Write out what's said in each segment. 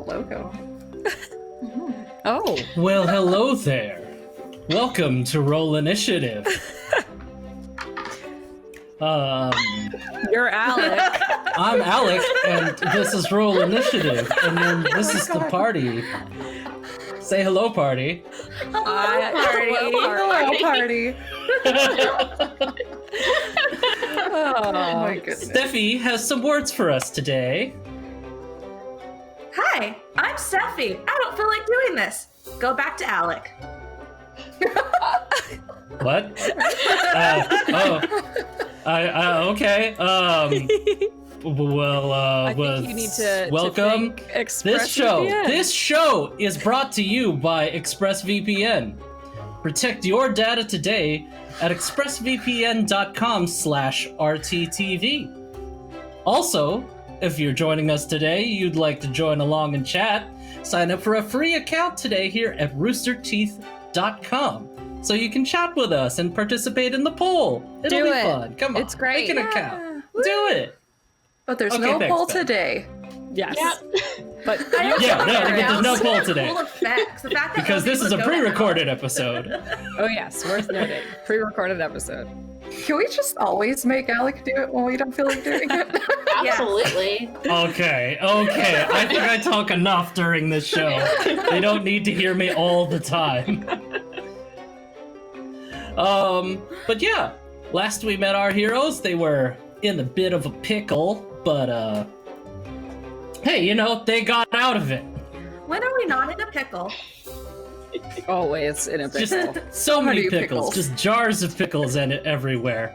logo. Oh. Well, hello there. Welcome to Roll Initiative. You're Alec. I'm Alec, and this is Roll Initiative, and then this is the party. Say hello, party. Hello, party. Oh my goodness. Steffi has some words for us today. Hi, I'm Steffi. I don't feel like doing this. Go back to Alec. What? Okay. I think you need to welcome. thank ExpressVPN. This show is brought to you by ExpressVPN. Protect your data today at expressvpn.com/rttv. Also, if you're joining us today, you'd like to join along and chat, sign up for a free account today here at roosterteeth.com. So you can chat with us and participate in the poll. It'll be fun. Come on. It's great. Make an account. Do it. But there's Okay, no thanks, poll Ben. today. Yes. Yeah. But I Yeah, also no, wanna but there's no announce poll today. full effects. The fact that Because most this is a people go to pre-recorded episode. oh yes, worth noting. Pre-recorded episode. Can we just always make Alec do it when we don't feel like doing it? Absolutely. Okay. I think I talk enough during this show. They don't need to hear me all the time. But yeah, last we met our heroes, they were in a bit of a pickle, but hey, they got out of it. When are we not in a pickle? Always in a pickle. Just so many many pickles, pickles. just jars of pickles in it everywhere.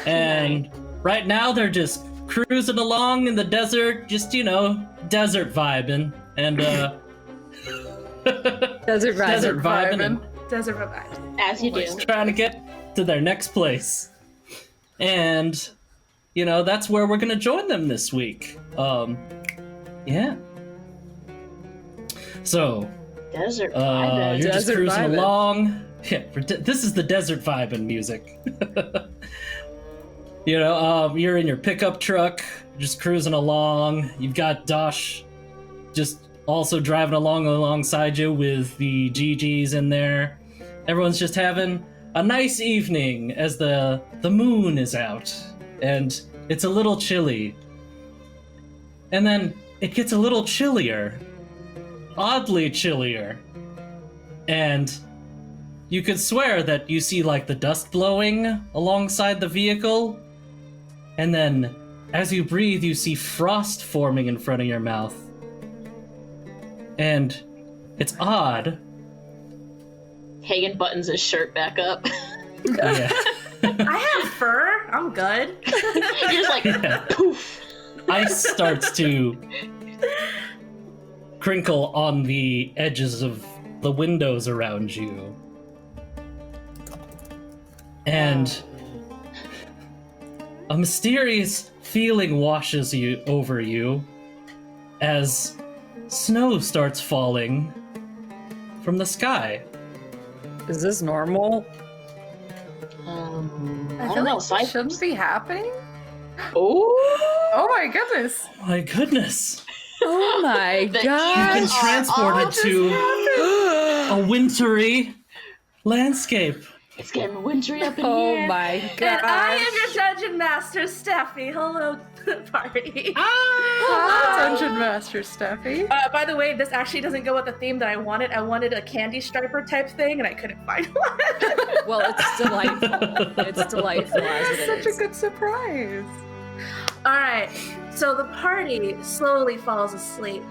And right now they're just cruising along in the desert, just desert vibing and Desert vibing. Desert revive. As you do. Just trying to get to their next place. And that's where we're gonna join them this week. Yeah. So Desert you're vibing. just Desert cruising vibing. along. Yeah, this is the desert vibing music. You're in your pickup truck, just cruising along. You've got Dosh just also driving alongside you with the GGs in there. Everyone's just having a nice evening as the moon is out, and it's a little chilly. And then it gets a little chillier. Oddly chillier. And you could swear that you see like the dust blowing alongside the vehicle. And then as you breathe, you see frost forming in front of your mouth. And it's odd. Hagen buttons his shirt back up. Yeah. I have fur. I'm good. You're just like, Yeah. poof. Ice starts to crinkle on the edges of the windows around you. And a mysterious feeling washes over you as snow starts falling from the sky. Is this normal? I feel don't know. like it shouldn't be happening. Oh, Oh my goodness. My goodness. Oh my The You've god. been ears are transported all to a wintry landscape. it's getting wintry up in Oh here. my And I god. am your dungeon master, Steffi. Hello, party. Hello, Dungeon Master Steffi. By the way, this actually doesn't go with the theme that I wanted. I wanted a candy striper type thing, and I couldn't find one. Well, it's delightful. It's delightful as it Such is. a good surprise. All right, so the party slowly falls asleep.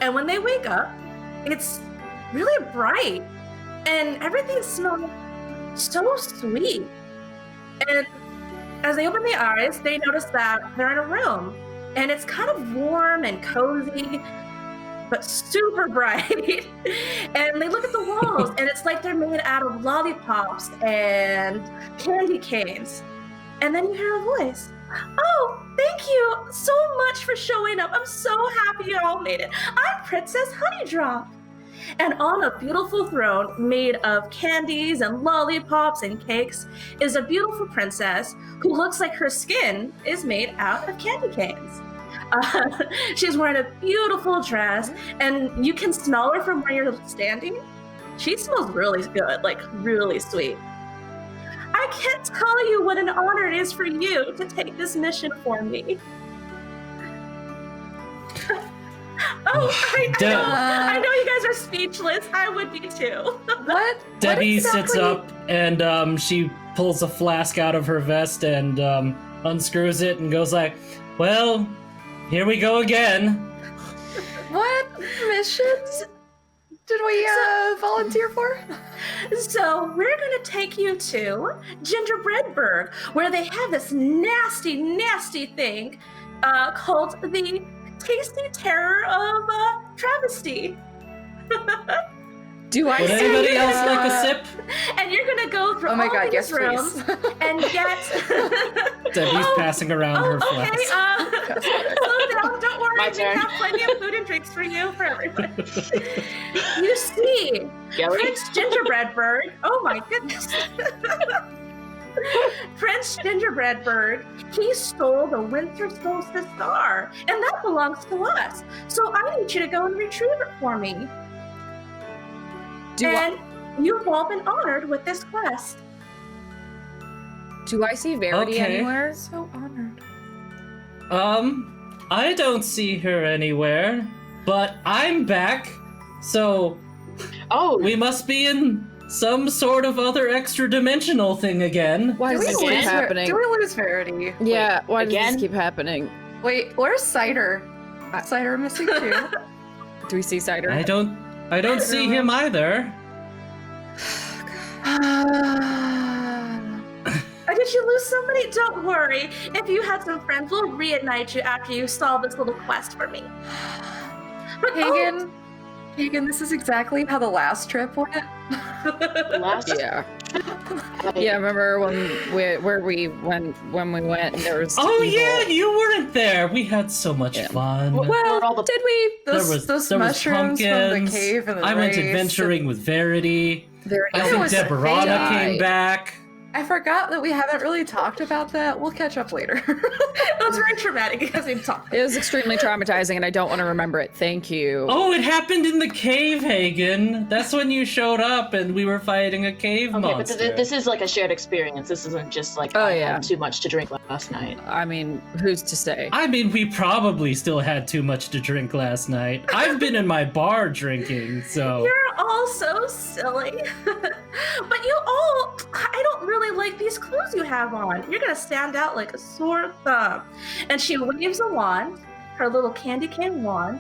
And when they wake up, it's really bright, and everything smells so sweet. And as they open their eyes, they notice that they're in a room, and it's kind of warm and cozy, but super bright. And they look at the walls, and it's like they're made out of lollipops and candy canes. And then you hear a voice. Oh, thank you so much for showing up. I'm so happy you all made it. I'm Princess Honeydrop. And on a beautiful throne made of candies and lollipops and cakes is a beautiful princess who looks like her skin is made out of candy canes. She's wearing a beautiful dress, and you can smell her from where you're standing. She smells really good, like really sweet. I can't tell you what an honor it is for you to take this mission for me. I know you guys are speechless. I would be too. What? Debbie what exactly? sits up and she pulls a flask out of her vest and unscrews it and goes like, well, here we go again. What missions did we volunteer for? So we're gonna take you to Gingerbreadburg, where they have this nasty, nasty thing called the Tasty Terror of Travesty. Do I Would see anybody else like a sip? And you're gonna go through Oh my all God, these yes, rooms please. and get. Debbie's passing around her okay. flask. Slow down. Don't worry. My We turn. have plenty of food and drinks for you, for everyone. You see, Gelly? Prince Gingerbreadburg. Oh my goodness. Prince Gingerbreadburg, he stole the Winter Solstice Star, and that belongs to us. So I need you to go and retrieve it for me. And you've all been honored with this quest. Do I see Verity Okay. anywhere? So honored. I don't see her anywhere, but I'm back, so Oh, we must be in some sort of other extra dimensional thing again. Why Do does we this keep Again? happening? Do we lose Verity? Yeah, why does Again? this keep happening? Wait, where's Cider? Cider missing too. Do we see Cider? I don't see him either. Did you lose somebody? Don't worry. If you had some friends, we'll reignite you after you solve this little quest for me. But Hagen, this is exactly how the last trip went. last. Yeah. Yeah, remember when we went and there was Oh evil- yeah, you weren't there. We had so much Yeah. fun. Well, all the- did we? Those there was mushrooms from the pumpkins. cave and the I went race adventuring with Verity. Verity I think was Deborana died. came back. I forgot that we haven't really talked about that. We'll catch up later. It was very traumatic because we talked. It was extremely traumatizing, and I don't want to remember it. Thank you. Oh, it happened in the cave, Hagen. That's when you showed up and we were fighting a cave Okay, but monster. this is like a shared experience. This isn't just like Oh, I yeah. had too much to drink last night. I mean, who's to say? I mean, we probably still had too much to drink last night. I've been in my bar drinking, so... You're all so silly. But you all, I don't really like these clothes you have on. You're gonna stand out like a sore thumb. And she waves a wand, her little candy cane wand,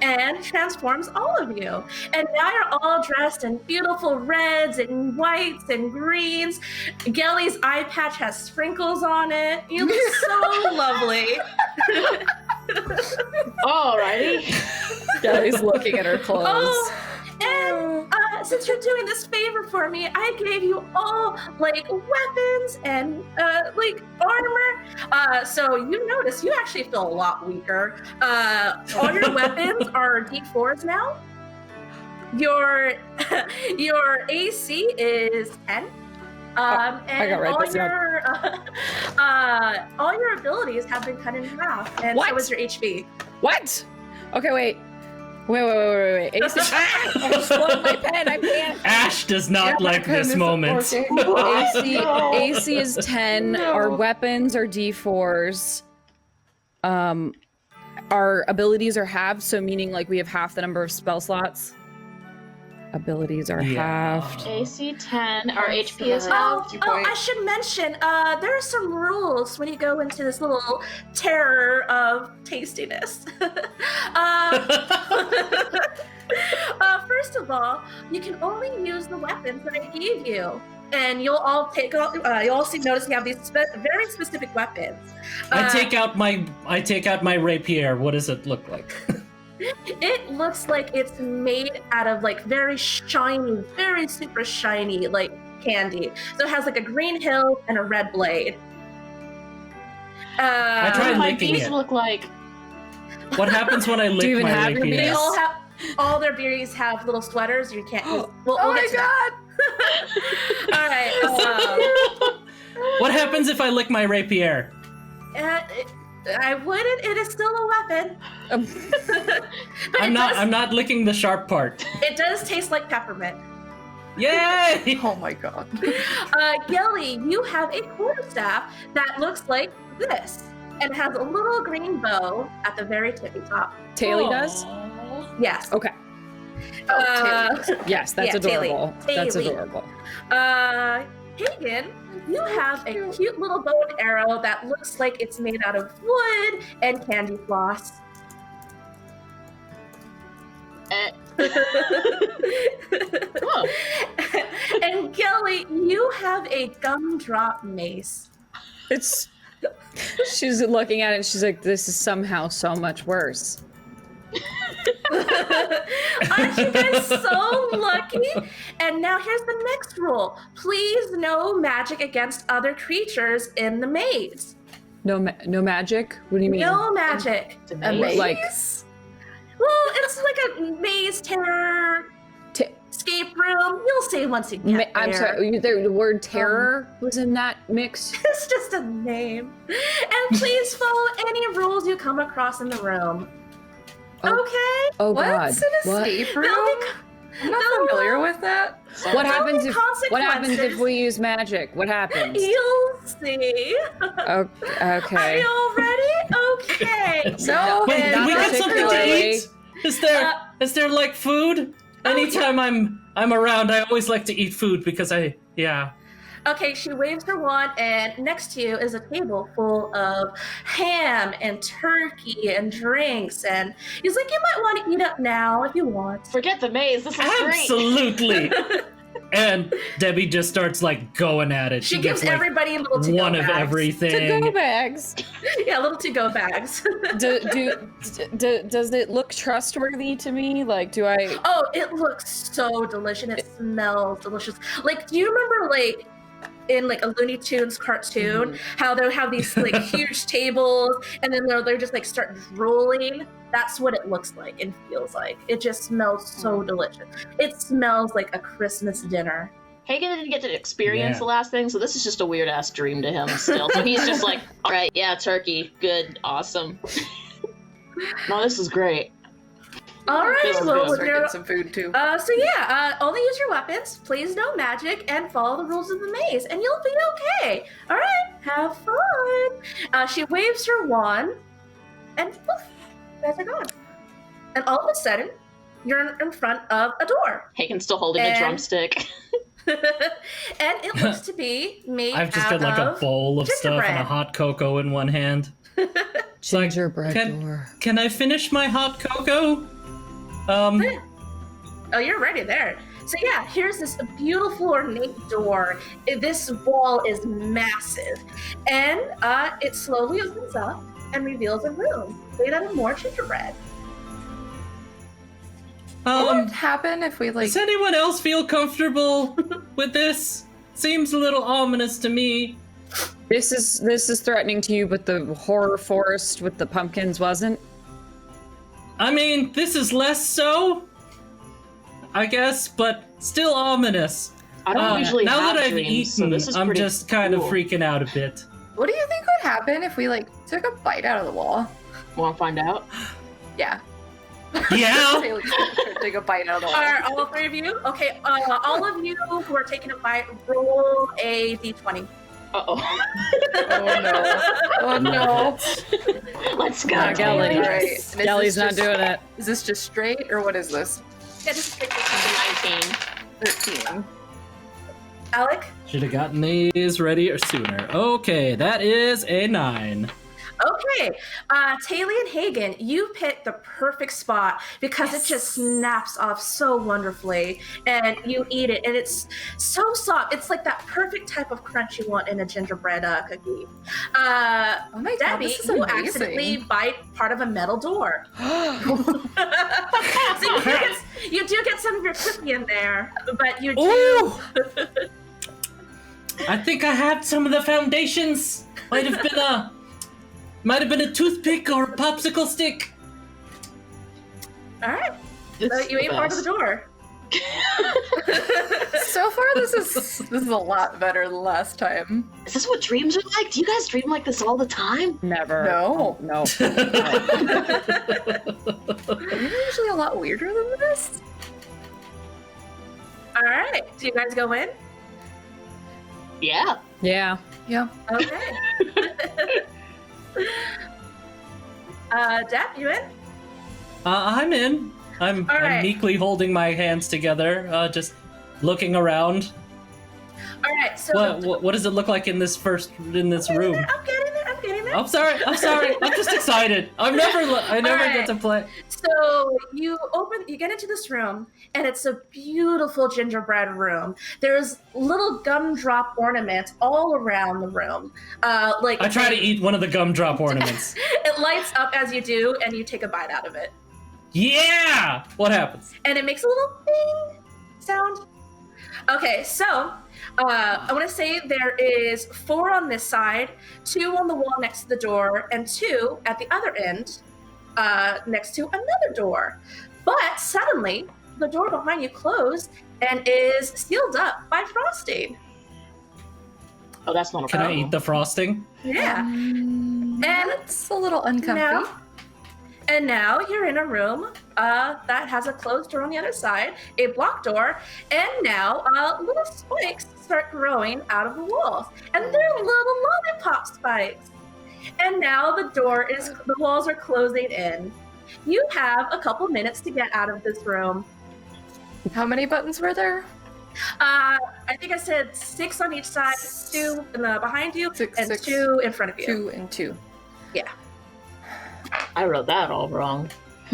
and transforms all of you. And now you're all dressed in beautiful reds and whites and greens. Gelly's eye patch has sprinkles on it. You look so lovely. Alrighty. Guy's looking at her clothes. Oh, and since you're doing this favor for me, I gave you all like weapons and like armor. So you notice you actually feel a lot weaker. All your weapons are D4s now. Your AC is 10. I And got right all this down. all your abilities have been cut in half, and so What? is your HP. What? Okay, wait. Wait. AC. Ah! I just swallowed my pen. I can't. Ash does not like this moment. AC is 10. Our weapons are D4s. Our abilities are halved, so meaning like we have half the number of spell slots. Abilities are Yeah. halved. AC 10. Our HP is Oh, Good oh, point. I should mention, there are some rules when you go into this little terror of tastiness. First of all, you can only use the weapons that I gave you. And you'll all notice you have these very specific weapons. I take out my rapier. What does it look like? It looks like it's made out of like very shiny, very super shiny, like candy. So it has like a green hilt and a red blade. I tried my licking bees it. look like. What happens when I lick you even my have your rapier? They bees? all have all their berries have little sweaters. You can't use. We'll Oh get my to that. All right. What happens if I lick my rapier? I wouldn't. It is still a weapon. But I'm not licking the sharp part. It does taste like peppermint. Yay! Oh my god. Yelly, you have a quarterstaff that looks like this and has a little green bow at the very tippy top. Taily does? Yes. Okay. Oh, Taylor. Yes, that's Yeah, adorable. That's Taily. adorable. Hagen, you have a cute little bow and arrow that looks like it's made out of wood and candy floss. Oh. And Kelly, you have a gumdrop mace. It's. She's looking at it and she's like, this is somehow so much worse. Aren't you guys so lucky? And now here's the next rule. Please no magic against other creatures in the maze. No magic? What do you mean? No magic. It's a A maze. maze? Like- Well, it's like a maze terror escape room. You'll see once you get there. I'm sorry, the word terror was in that mix? It's just a name. And please follow any rules you come across in the room. Oh. Okay? Oh What's god. an What? escape There'll room? be, I'm not familiar with that. What there'll happens be if we use magic? What happens? You'll see. Okay. Are you all ready? Okay. No, Wait, and do we not get something to particularly. eat? Is there like food? Anytime I'm around, I always like to eat food because Okay, she waves her wand, and next to you is a table full of ham and turkey and drinks. And he's like, you might want to eat up now if you want. Forget the maze. This is great. absolutely. And Debbie just starts like going at it. She gives gets like everybody little to-go one of bags. everything. To-go bags. Yeah, little to-go bags. Does it look trustworthy to me? Like, do I? Oh, it looks so delicious. It smells delicious. Like, do you remember, like, in like a Looney Tunes cartoon, how they have these like huge tables, and then they're just like start drooling? That's what it looks like and feels like. It just smells so delicious. It smells like a Christmas dinner. Hagen didn't get to experience Yeah. the last thing, so this is just a weird ass dream to him still. So he's just like, all right, yeah, turkey, good, awesome. No, this is great. All right, Feels well, good. with Start your getting some food too. so yeah, only use your weapons. Please no magic, and follow the rules of the maze, and you'll be okay. All right, have fun. She waves her wand, and poof, you guys are gone. And all of a sudden, you're in front of a door, Hagen's still holding a And- drumstick. and it looks to be made I've just out got like a of bowl of stuff and a gingerbread. hot cocoa in one hand. It's like, Gingerbread can- door. Can I finish my hot cocoa? Oh, you're already there. So yeah, here's this beautiful ornate door. This wall is massive, and it slowly opens up and reveals a room made out of more gingerbread. What would happen if we like? Does anyone else feel comfortable with this? Seems a little ominous to me. This is threatening to you, but the horror forest with the pumpkins wasn't. I mean, this is less so, I guess, but still ominous. I don't usually now have that I've dreams, eaten, so this is I'm pretty just kind of cool. freaking out a bit. What do you think would happen if we like took a bite out of the wall? Want to find out? Yeah. Yeah. Say, like, take a bite out of the wall. Are all three of you? Okay, all of you who are taking a bite, roll a d20. Uh-oh. Oh no. Oh no. Let's go. Not Gelly. All right. And is Gelly's this not just- doing it. Is this just straight or what is this? Yeah, just take this. 19. 13. Alec? Should have gotten these ready or sooner. Okay, that is a 9. Okay, Taylor and Hagen, you picked the perfect spot because it just snaps off so wonderfully, and you eat it, and it's so soft. It's like that perfect type of crunch you want in a gingerbread cookie. Oh my god, Debbie, this is you amazing. accidentally bite part of a metal door. So you do get some of your cookie in there, but you do. Ooh! I think I had some of the foundations. Might have been a toothpick or a popsicle stick. All right, This so is you the ate part of the best. door. So far, this is a lot better than last time. Is this what dreams are like? Do you guys dream like this all the time? Never. No. No. You're usually a lot weirder than this. All right. Do you guys go in? Yeah. Yeah. Yeah. Okay. Dap, you in? I'm in. I'm right. meekly holding my hands together, just looking around. All right. So What does it look like in this room? I'm getting there. I'm getting there. I'm sorry. I'm just excited. I never Alright. get to play. So you get into this room, and it's a beautiful gingerbread room. There's little gumdrop ornaments all around the room. Like I try to eat one of the gumdrop ornaments. it lights up as you do, and you take a bite out of it, Yeah! What happens? and it makes a little bing sound. Okay, so I want to say there is 4 on this side, 2 on the wall next to the door, and 2 at the other end. Next to another door. But suddenly, the door behind you closed and is sealed up by frosting. Oh, that's not a Can I problem. eat the frosting? Yeah. And it's a little uncomfy. Now you're in a room that has a closed door on the other side, a block door, and now little spikes start growing out of the walls. And they're little lollipop spikes. And now the walls are closing in. You have a couple minutes to get out of this room. How many buttons were there? I think I said 6 on each side, 2 in the behind you, Six, and six. 2 in front of you. 2 and 2. I wrote that all wrong.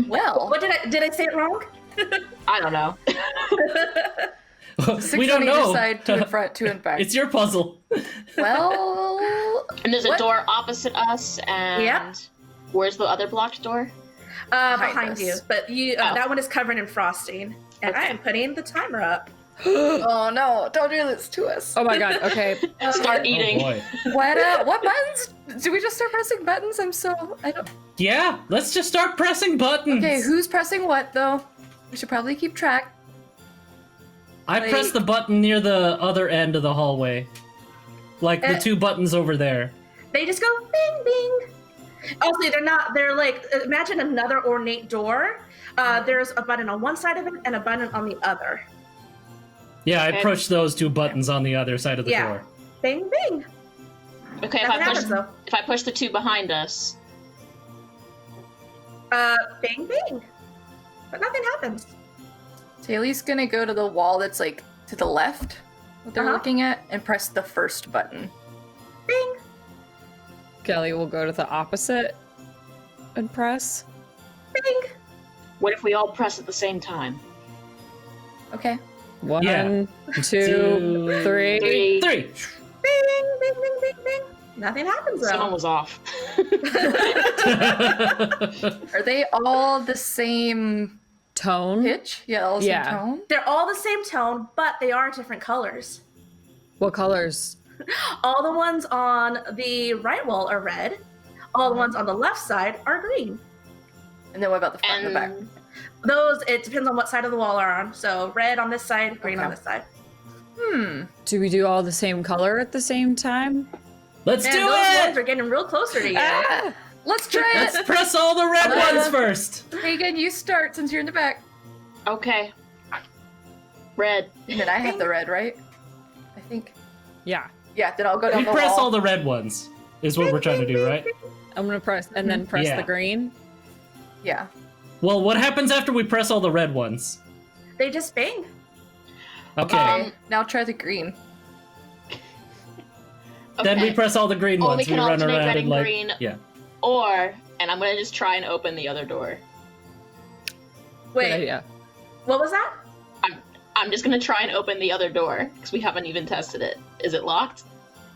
Well, What did I say it wrong? I don't know. 6 we don't on either know. side, 2 in front, 2 in back. It's your puzzle. Well, And there's a What? door opposite us, and Yep. where's the other blocked door? Behind us. you. But that one is covered in frosting. And I am putting the timer up. oh no, don't do this to us. Oh my god. Okay. Start eating. Oh boy. What buttons? Do we just start pressing buttons? I don't. Yeah, let's just start pressing buttons. Okay, who's pressing what though? We should probably keep track. I pressed the button near the other end of the hallway. Like the 2 buttons over there. They just go bing, bing. Also, they're like, imagine another ornate door. There's a button on one side of it and a button on the other. Yeah, I Okay. pushed those 2 buttons on the other side of the Yeah. door. Bing, bing. Okay, Nothing happens though. if I push the 2 behind us, Bing, bing. But nothing happens. Taylor's gonna go to the wall that's like to the left, what they're Uh-huh. looking at, and press the first button. Bing. Kelly will go to the opposite and press. Bing. what if we all press at the same time? Okay. 1, Yeah. 2, 3. 3. Bing, bing, bing, bing, bing. Nothing happens though. Someone was off. Are they all the same Tone. pitch? Yeah, all the Yeah. same tone. They're all the same tone, but they are different colors. What colors? All the ones on the right wall are red. All the ones on the left side are green. And then what about the front and the back? And Those, it depends on what side of the wall are on. So red on this side, green on Okay. this side. Do we do all the same color at the same time? Let's Man, do those ones it! are getting real closer to you. Ah, let's try Let's it. press all the red ones first. Hagen, you start since you're in the back. okay. Red. And then I have the red, right? I think. Yeah. Yeah, then I'll go down We the press wall. all the red ones, is what we're trying to do, right? I'm gonna press and then press Yeah. the green. Yeah. Well, what happens after we press all the red ones? They just bang. Okay, Okay, now try the green. then we Okay. press all the green Or we ones. can run alternate around red and and like, green. yeah. Or, and I'm gonna just try and open the other door. Good Wait, idea. what was that? I'm just gonna try and open the other door because we haven't even tested it. Is it locked?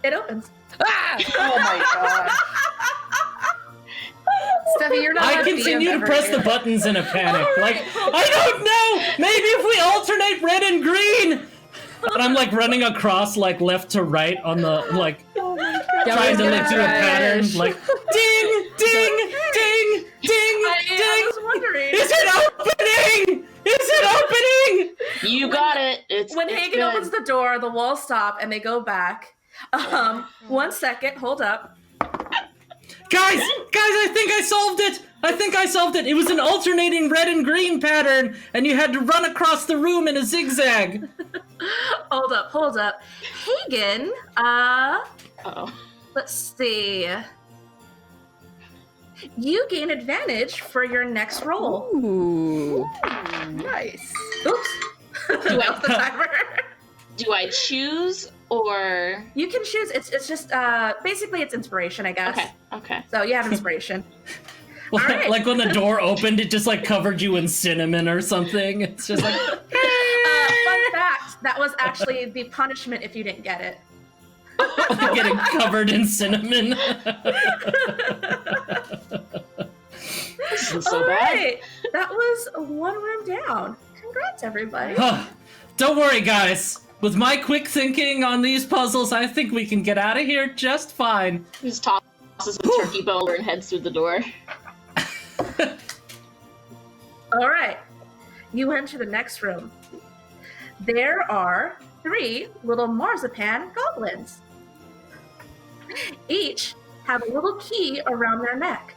It opens. Ah! Oh my god. Steffi, you're not I allowed to continue DM to ever press here. the buttons in a panic. Like, I don't know! Maybe if we alternate red and green! And I'm like running across like left to right on the like Yeah, trying to we're like do a gonna pattern try. like ding ding ding ding I ding. was wondering. Is it opening? Is it opening? You got it. It's When it's Hagen good. opens the door, the walls stop and they go back. 1 second, hold up. Guys, I think I solved it. It was an alternating red and green pattern, and you had to run across the room in a zigzag. Hold up. Hagen, Uh-oh. let's see. You gain advantage for your next roll. Ooh. Nice. Oops. That was the timer. Do I choose or You can choose. It's just basically it's inspiration, I guess. okay. So you have inspiration. Alright. Like when the door opened, it just like covered you in cinnamon or something. It's just like Fun fact: that was actually the punishment if you didn't get it. getting covered in cinnamon. This isn't so bad. Alright, that was 1 room down. Congrats, everybody. Don't worry, guys. With my quick thinking on these puzzles, I think we can get out of here just fine. He just tosses the turkey bone and heads through the door. All right, you enter the next room. There are 3 little marzipan goblins. Each have a little key around their neck,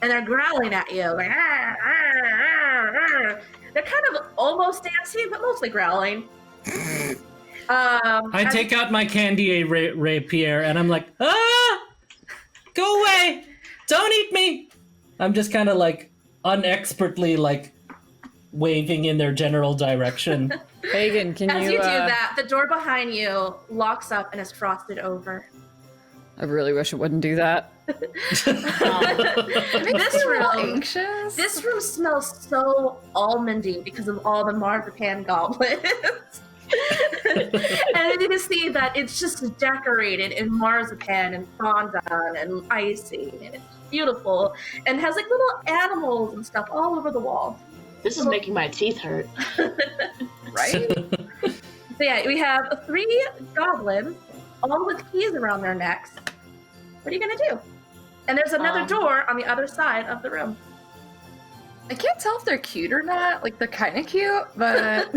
and they're growling at you. Like, "Arr, arr, arr, arr." They're kind of almost dancing, but mostly growling. I as- take out my candy rapier and I'm like, go away! Don't eat me! I'm just kind of like unexpertly like waving in their general direction. Hagen, can As you? you do that, the door behind you locks up and is frosted over. I really wish it wouldn't do that. Makes This me a little room, anxious. this room smells so almondy because of all the marzipan goblins. And you can see that it's just decorated in marzipan and fondant and icing, and it's beautiful and has like little animals and stuff all over the wall. This is making my teeth hurt. right? So yeah, we have 3 goblins, all with keys around their necks. What are you gonna do? And there's another door on the other side of the room. I can't tell if they're cute or not. Like, they're kind of cute, but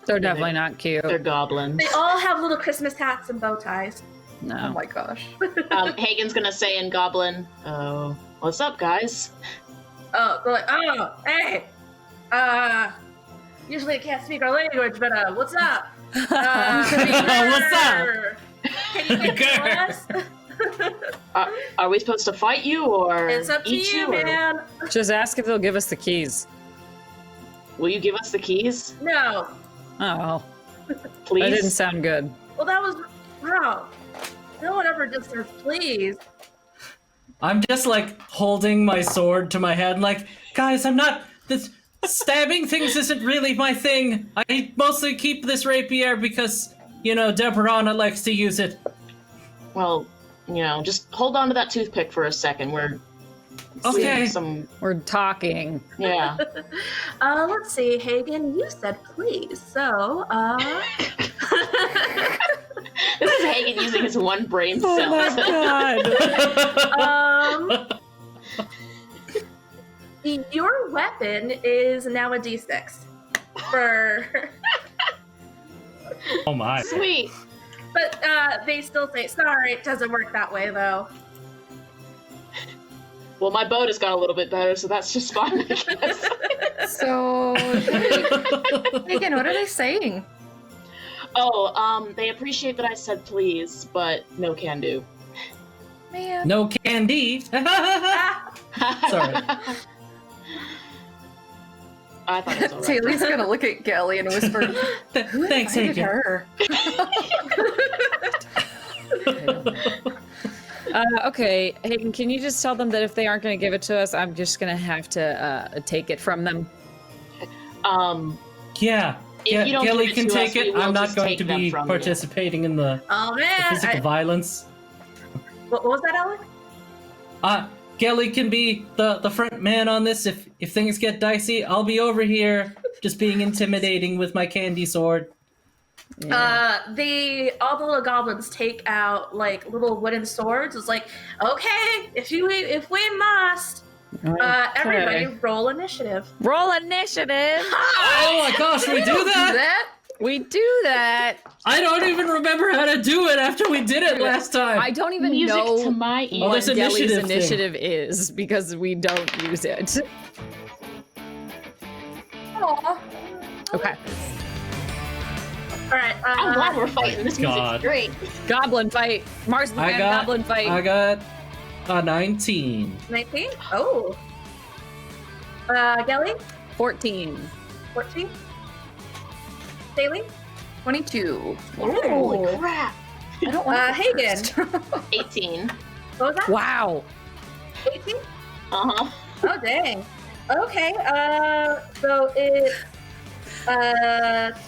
They're definitely not cute. They're goblins. They all have little Christmas hats and bow ties. oh No. my gosh. Hagen's gonna say in Goblin, "Oh, what's up, guys?" Oh, they're like, oh, hey, usually I can't speak our language, but what's up? What's up? Can you get to us? Are we supposed to fight you or It's up to eat you, or man. Just ask if they'll give us the keys. will you give us the keys, No. Oh, well. please? That didn't sound good. Well, that was wrong. No one ever just says please. I'm just like holding my sword to my head, like, guys, I'm not. This stabbing things isn't really my thing. I mostly keep this rapier because, you know, Deborana likes to use it. Well, just hold on to that toothpick for a second. We're Okay. seeing some. We're talking. Yeah. Let's see, Hagen, you said please, so, This is Hagen using his one brain Oh cell. my god. Your weapon is now a D6 for, Oh my. Sweet. but they still say sorry. It doesn't work that way though. Well, my boat has got a little bit better, so that's just fine, I guess. So, Hagen, what are they saying? Oh, they appreciate that I said please, but no can do. Man. No candy. Sorry. I thought it was alright. Taylor's gonna look at Gelly and whisper, "Who Thanks, invited Hagen. her?" Okay, Hagen, can you just tell them that if they aren't going to give it to us, I'm just going to have to take it from them? Yeah. If you don't Gilly give it can to take us, we it. will I'm not just going take to them be from you. participating in the Oh man, physical violence. what was that, Alec? Gelly can be the front man on this. If things get dicey, I'll be over here just being intimidating with my candy sword. Yeah. All the little goblins take out like little wooden swords. It's like, okay, if we must. Everybody, Okay. roll initiative. Roll initiative. Oh my gosh, we do that? That We do that. I don't even remember how to do it after we did it last time. I don't even Music know to my Oh, what ears. this Gelly's initiative thing. initiative is because we don't use it. Aw. Okay. All right. I'm glad we're fighting. This God. music's great. Goblin fight. Marzipan I got- goblin fight. I got a 19. 19. Oh. Gelly, 14. 14. Daily, 22. Holy crap. I don't want to Hagen. 18. What was that? Wow. 18. Uh-huh. Oh dang. Okay. So it's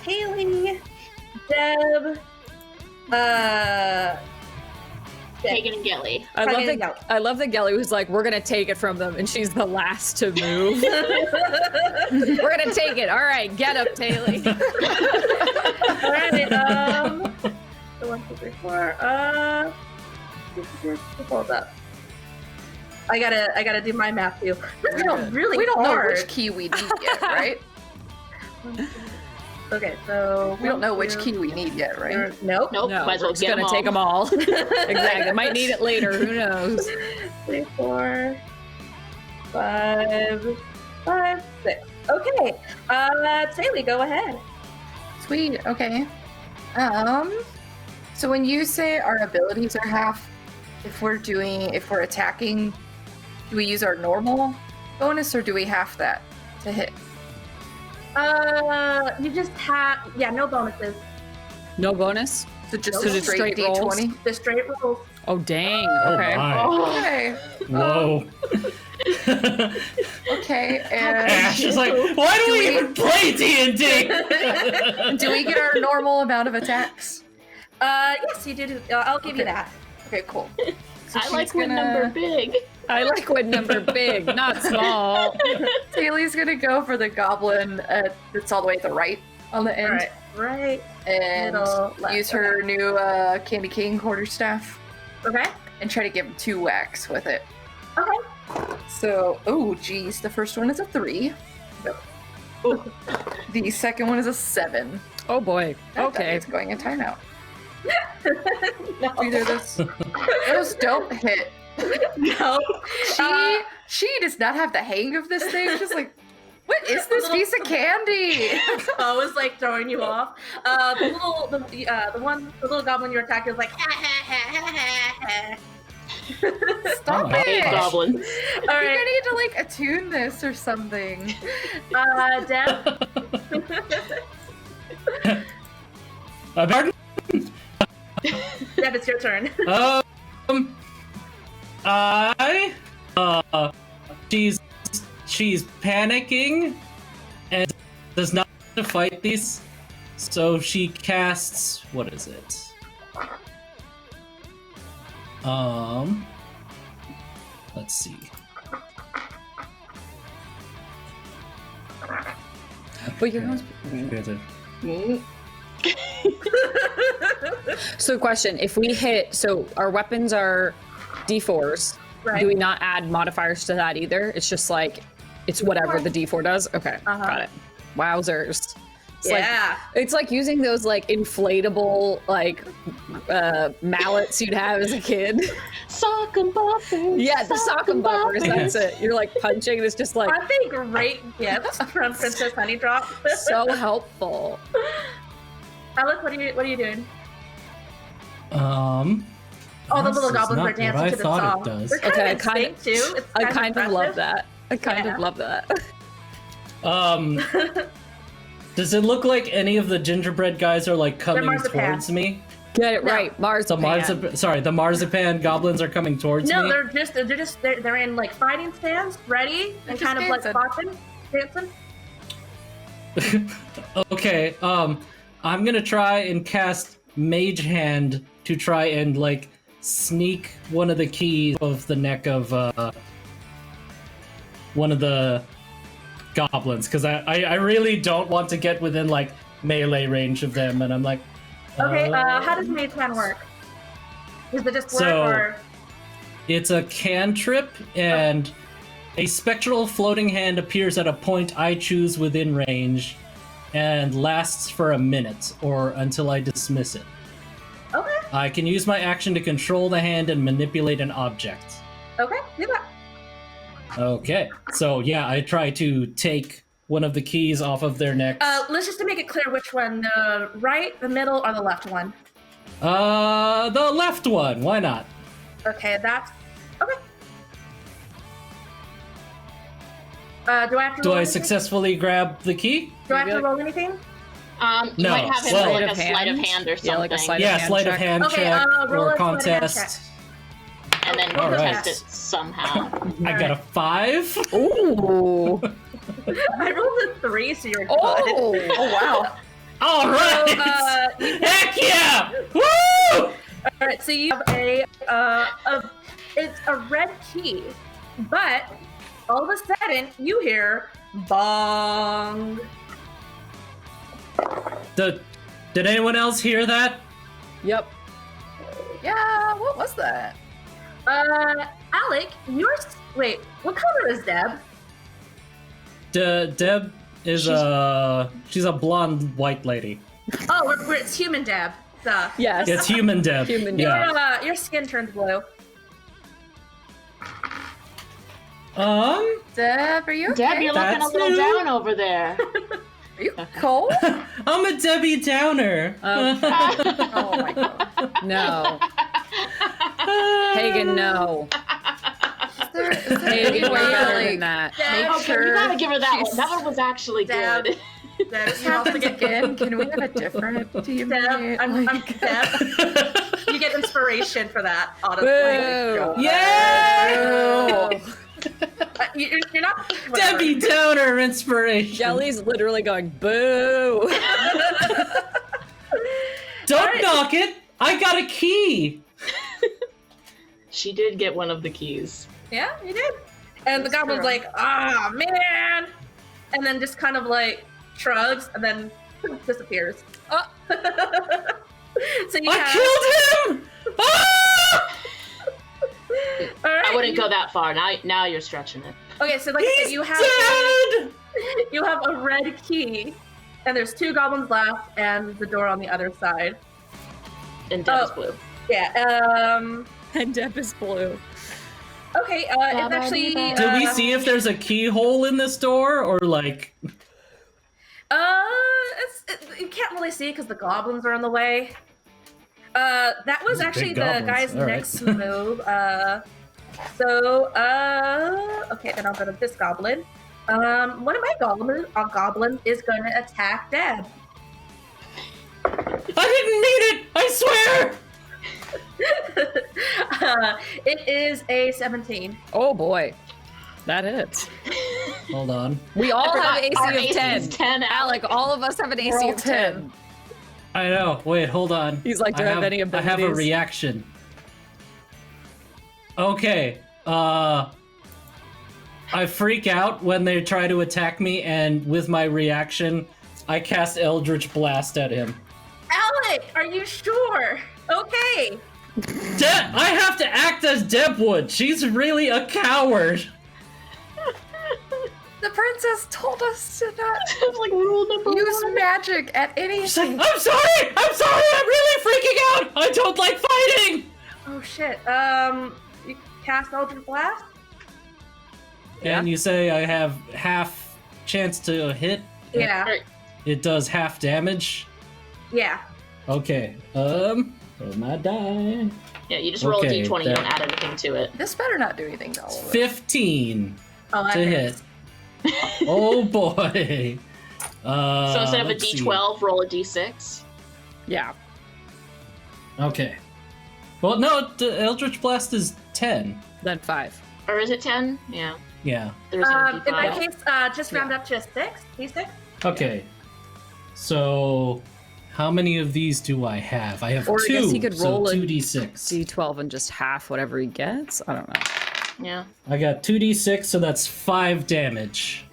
Kaylee, Deb, Hagen and Gelly. I love Fucking that. I love that Gelly was like, "We're gonna take it from them," and she's the last to move. We're gonna take it. All right, get up, Taylor. All right. So 1, 2, 3, 4. Hold up. I gotta do my math too. This is really we don't know hard. which key we need yet, right? Okay, so We don't know which key we need yet, right? Nope. Nope, No, might as we're well just get gonna them take them all. Exactly. Might need it later. Who knows? 3, 4, 5, 5, 6. Okay. Saley, go ahead. Sweet. Okay. So when you say our abilities are half, if we're attacking, do we use our normal bonus or do we half that to hit? You just have no bonuses. No bonus. So just So a just straight straight rolls? D20. The straight rolls. Oh dang. Oh Okay. my. Okay. Whoa. Okay. Ash is And like, why do we we- even play D&D? do we get our normal amount of attacks? Yes, you did. I'll give you Okay. that. Okay, cool. So I like she's when gonna- number big. I like when number big, not small. Haley's gonna go for the goblin that's all the way at the right on the end, All right. Right. and Middle, left, use her new Candy King quarterstaff Okay. and try to give him 2 whacks with it. Okay. So, oh geez, the first one is a 3. The second one is a 7. Oh boy. That Okay. It's going in timeout. No. Either those don't hit. No. She does not have the hang of this thing. She's like, what is this piece of candy? I was like throwing you off. The little goblin you were attacking was like, Stop Oh, it! Big goblin. All You're right. gonna need to like attune this or something. Deb. Pardon? Deb, it's your turn. She's panicking and does not want to fight these, so she casts, what is it? Let's see. But you're So question, if we hit, so our weapons are D4s, Right. do we not add modifiers to that either? It's just like, it's whatever the D4 does? Okay, Uh-huh. got it. Wowzers. It's Yeah. it's like using those like inflatable like mallets you'd have as a kid. Sock and buffers. Yeah, the sock and buffers, that's it. You're like punching, and it's just like Aren't they great gifts from Princess Honeydrop? so helpful. Alice, what are you doing? Oh, the little goblins are dancing to the song. It does. They're kind Okay, I of kind instinct too. It's I kind of love impressive. that. I kind Yeah. of love that. Does it look like any of the gingerbread guys are like coming marzipan. towards me? Get it No. right, The marzipan. marzipan goblins are coming towards No, me. they're in like fighting stands, ready, and just kind of like dancing. bopping, dancing. Okay, I'm gonna try and cast Mage Hand to try and like sneak one of the keys of the neck of one of the goblins, because I really don't want to get within like melee range of them, and I'm like, Okay, how does Mage Hand work? Is it just word So- or? it's a cantrip, and A spectral floating hand appears at a point I choose within range and lasts for a minute or until I dismiss it. Okay. I can use my action to control the hand and manipulate an object. Okay. Do that. Okay, so yeah, I try to take one of the keys off of their necks. Let's just to make it clear which one, the right, the middle, or the left one. The left one, why not? Okay, that's okay. Do I have to? Do roll I anything? successfully grab the key? Do I have to Maybe roll anything? You No, might have him well- do like a sleight of hand or something. Yeah, like a sleight of Yeah, hand sleight of check. hand Okay, check roll a or sleight of hand contest. and then All right. test it somehow. I got a 5. Ooh. I rolled a 3, so you're good. Oh wow. All right! Heck yeah! Woo! All right, so you have it's a red key, but all of a sudden you hear bong. Did anyone else hear that? Yep. Yeah, what was that? Alec, wait, what color is Deb? Deb is she's a blonde white lady. Oh, it's human Deb. Duh. Yes. It's human Deb. Human yeah. Your skin turned blue. Deb, are you okay? Deb, you're looking a That's little new. down over there. Are you cold? I'm a Debbie Downer. Oh my god. No. Hagen, no. Is there Hagen, any we're way to better than like that. Deb, Okay, you gotta give her that one. she's- That one was actually Deb. good. Deb, this you also happens get again? Can we have a different team? Deb. I'm Deb. You get inspiration for that, honestly. Boo. Yeah! You're not Debbie Downer inspiration. Jelly's literally going boo. Don't knock it. I got a key. She did get one of the keys. Yeah, you did. And the That's goblin's true. like, ah, man, and then just kind of like shrugs and then disappears. Oh. So you I have. killed him. Ah! All right, I wouldn't go that far. Now you're stretching it. Okay, so like I said, He's dead. you have a red key, and there's 2 goblins left, and the door on the other side. And Deb's Oh. blue. Yeah. And Deb is blue. Okay. It's actually. Did we see if there's a keyhole in this door or like? You can't really see because the goblins are in the way. That was Those are actually big the goblins. guy's All right. next move. Okay, then I'll go to this goblin. One of my goblins is going to attack Deb. I didn't mean it. I swear. It is a 17. Oh boy. That hits. Hold on. We all have AC Our of AC 10. is 10, Alec, all of us have an AC all of 10. I know. Wait, hold on. He's like, do I have any I have a abilities? reaction. Okay. I freak out when they try to attack me, and with my reaction, I cast Eldritch Blast at him. Alec, are you sure? Okay. I have to act as Deb would. She's really a coward. The princess told us to not It's like rule number use 1. magic at any. She's like, I'm sorry. I'm really freaking out. I don't like fighting. Oh shit. You cast Eldritch Blast? Yeah. And you say I have half chance to hit. Yeah. It does half damage. Yeah. Okay. Where's my die? Yeah, you just roll a Okay, d20. You that- don't add anything to it. This better not do anything to all of us. 15 Oh, that to hits. hit. Oh boy. So instead of a let's see. d12, roll a d6. Yeah. Okay. Well, no, the Eldritch Blast is 10. Then 5. Or is it 10? Yeah. Yeah. There's no In that d5. case, just round up to a 6. D6. Okay. So, how many of these do I have? I have Or I 2. guess he could roll so a 2d6. D12 and just half whatever he gets? I don't know. Yeah. I got 2d6, so that's 5 damage.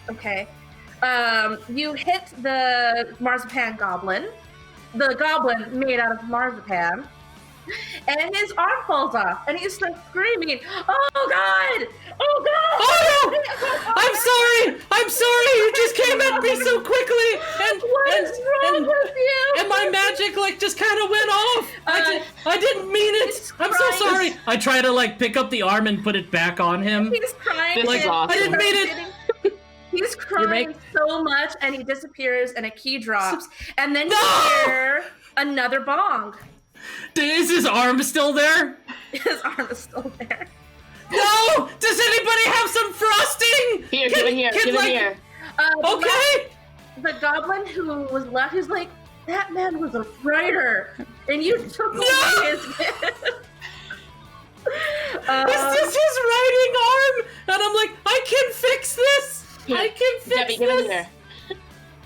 Okay. You hit the marzipan goblin. The goblin made out of marzipan. and his arm falls off, and he starts screaming, "Oh God! Oh God!" Oh no! I'm sorry! You just came at me so quickly! And What is wrong with you? and my magic like just kind of went off. I didn't mean it. he's I'm so crying. sorry. I try to like pick up the arm and put it back on him. He's crying. This is and awesome. I didn't mean it. He's crying so much, and he disappears, and a key drops, and then No! you hear another bong. Is his arm still there? His arm is still there. No! Does anybody have some frosting? Here, give it here, give it here. Okay. The goblin who was left, he's like, that man was a writer, and you took away his gift. Is this his writing arm? And I'm like, I can fix this. Here, I can fix Debbie, give it this. here.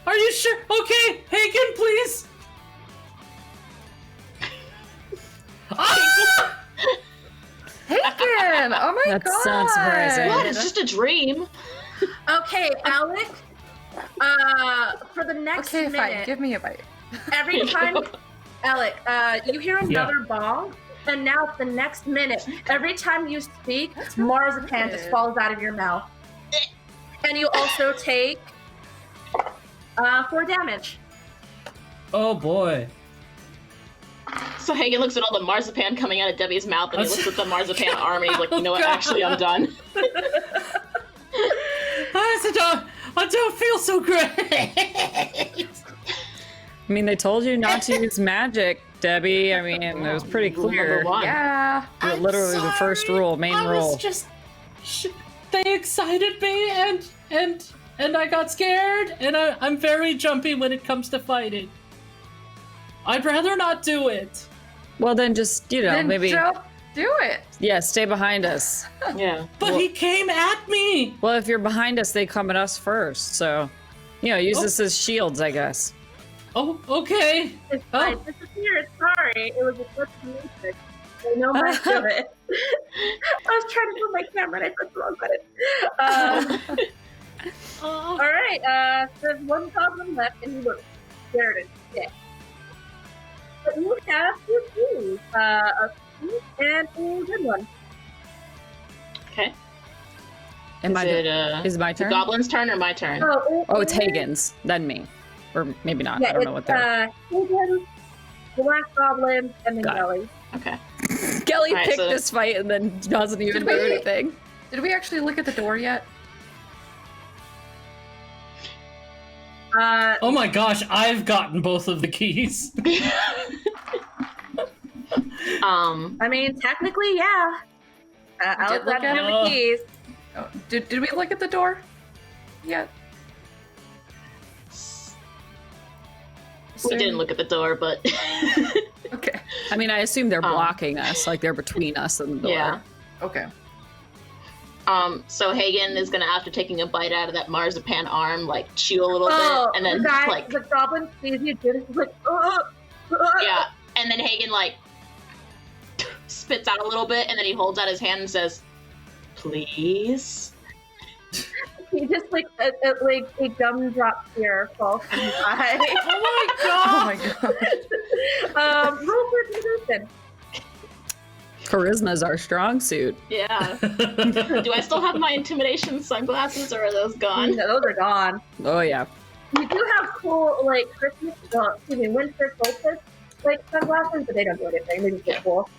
Are you sure? Okay, Hagen, please. Ah! Hagen! Oh my god! That's not surprising. What? It's just a dream. Okay, Alec, for the next Okay, minute, fine. Give me a bite. every time, Alec, you hear another bong, and now for the next minute, every time you speak, marzipan just falls out of your mouth. And you also take 4 damage. Oh boy. So Hagen looks at all the marzipan coming out of Debbie's mouth, and he looks at the marzipan arm, and he's like, you know what? God. Actually, I'm done. I don't feel so great. I mean, they told you not to use magic, Debbie. I mean, it was pretty clear. Number 1. Yeah. Literally the first rule, main rule. They excited me and I got scared and I'm very jumpy when it comes to fighting. I'd rather not do it. Well, then just, Then maybe, don't do it. yeah, stay behind us. Yeah. But he came at me. Well, if you're behind us, they come at us first. So, use this as shields, I guess. Oh, okay. It's Oh. fine. Disappeared. Sorry. It was a glitch in the matrix. I know my of it. I was trying to put my camera and I pressed the wrong button. All right. There's one goblin left, and he looks scared and sick. But you have 2 keys. A key and a good one. Okay. Am I? Is it my the turn? goblin's turn or my turn? Oh, it's Hagen's, then me, or maybe not. I don't know what they're. Hagen, the last goblin, and then Got it. Gelly. Okay. Kelly Alright, picked so- this fight and then doesn't even Did do we- anything. Did we actually look at the door yet? Oh my gosh, I've gotten both of the keys. I mean, technically, yeah. I'll did look grab at him it. the keys. Oh, did we look at the door yet? We didn't look at the door, but Okay. I mean, I assume they're blocking us, like they're between us and the door. yeah. Okay. So Hagen is gonna, after taking a bite out of that marzipan arm, like chew a little Oh, bit, and then the guy, like, the goblin sees you do this, he's like, yeah, and then Hagen like spits out a little bit, and then he holds out his hand and says, "Please." He just like a gumdrop tear falls from his eye. Oh my god. Roll for conviction. Charisma is our strong suit. Yeah. Do I still have my intimidation sunglasses, or are those gone? No, those are gone. Oh yeah. You do have cool like Christmas, winter solstice like sunglasses, but they don't do anything. They just look cool.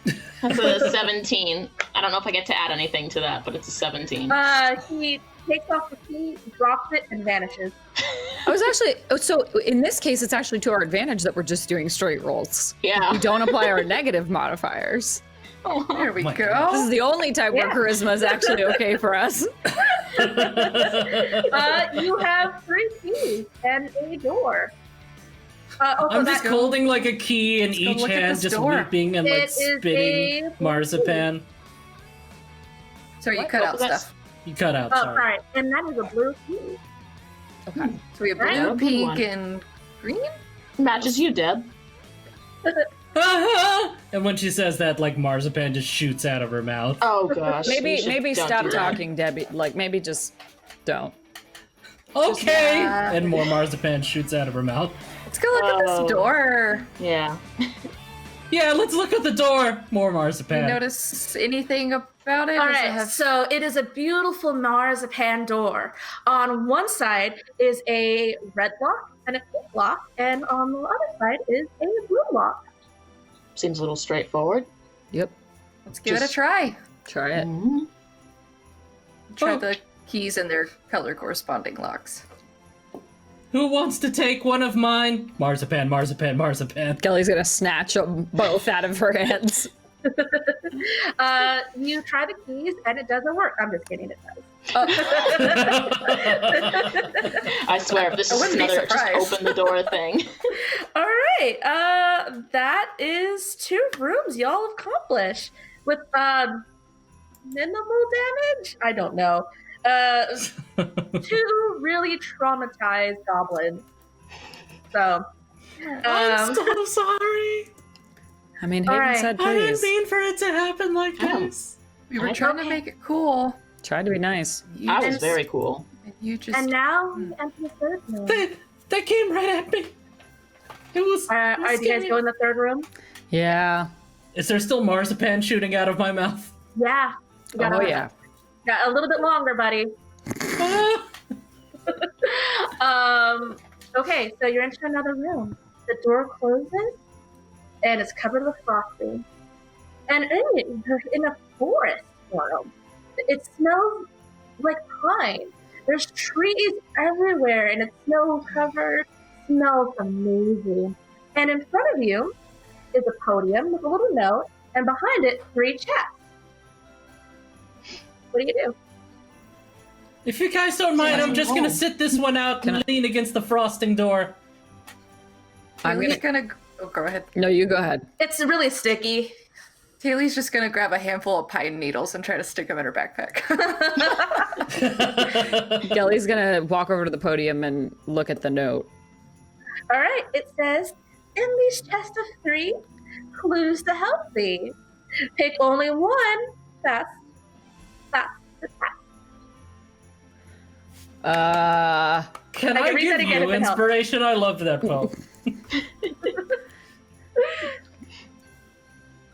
That's a 17. I don't know if I get to add anything to that, but it's a 17. He takes off the key, drops it, and vanishes. I was actually so in this case, it's actually to our advantage that we're just doing straight rolls. Yeah. We don't apply our negative modifiers. There we my go. This is the only time where Yeah. charisma is actually okay for us. You have 3 keys and a door. Also I'm just that holding like a key in Let's go each look at hand, this just door. weeping and It like is spitting a- marzipan. Sorry, you What? cut What out was that? stuff. You cut out, Oh, sorry. right. And that is a blue key. Okay. So we have Right. blue, Good pink, one. and green. Matches you, Deb. And when she says that, like marzipan just shoots out of her mouth. Oh gosh. Maybe you should- don't stop do that. talking, Debbie. Like maybe just don't. Okay! Yeah. And more marzipan shoots out of her mouth. Let's go look at Oh. this door. Yeah. Yeah, let's look at the door. More Do marzipan. you notice anything about it? All Does it right, have- so it is a beautiful marzipan door. On one side is a red lock and a pink lock, and on the other side is a blue lock. Seems a little straightforward. Yep. Let's give it a just- try. Try it. Mhm. Try Oh. the keys and their color corresponding locks. Who wants to take one of mine? Marzipan, marzipan, marzipan. Kelly's gonna snatch them both out of her hands. You try the keys and it doesn't work. I'm just kidding, it does. I swear, if this I is wouldn't be another just surprised. open the door thing. All right, that is 2 rooms y'all accomplished with minimal damage. I don't know. 2 really traumatized goblins. So, I'm so sorry. I mean, All Hayden right. said I didn't please. mean for it to happen like Oh. this. We were I- trying to make it cool. Try to be nice. You I was just- very cool. and you just. and now we enter the 3rd room. They came right at me. It was. Are you guys scary. go in the 3rd room? Yeah. Is there still marzipan shooting out of my mouth? Yeah. You got Oh yeah. a little bit longer, buddy. Ah. Okay, so you're into another room. The door closes, and it's covered with frosting. And in it, you're in a forest world. It smells like pine. There's trees everywhere, and it's snow-covered. Smells amazing. And in front of you is a podium with a little note, and behind it, 3 chests. What do you do? If you guys don't mind, I'm just gonna home. sit this one out Can and lean against the frosting door. I'm Taylor's gonna. Oh, go ahead. No, you go ahead. It's really sticky. Taylor's just gonna grab a handful of pine needles and try to stick them in her backpack. Kelly's gonna walk over to the podium and look at the note. All right, it says, in these chests of 3, clues to help thee. Pick only one. That's the task. Can I I can read give that again you if it helps. inspiration? I loved that poem.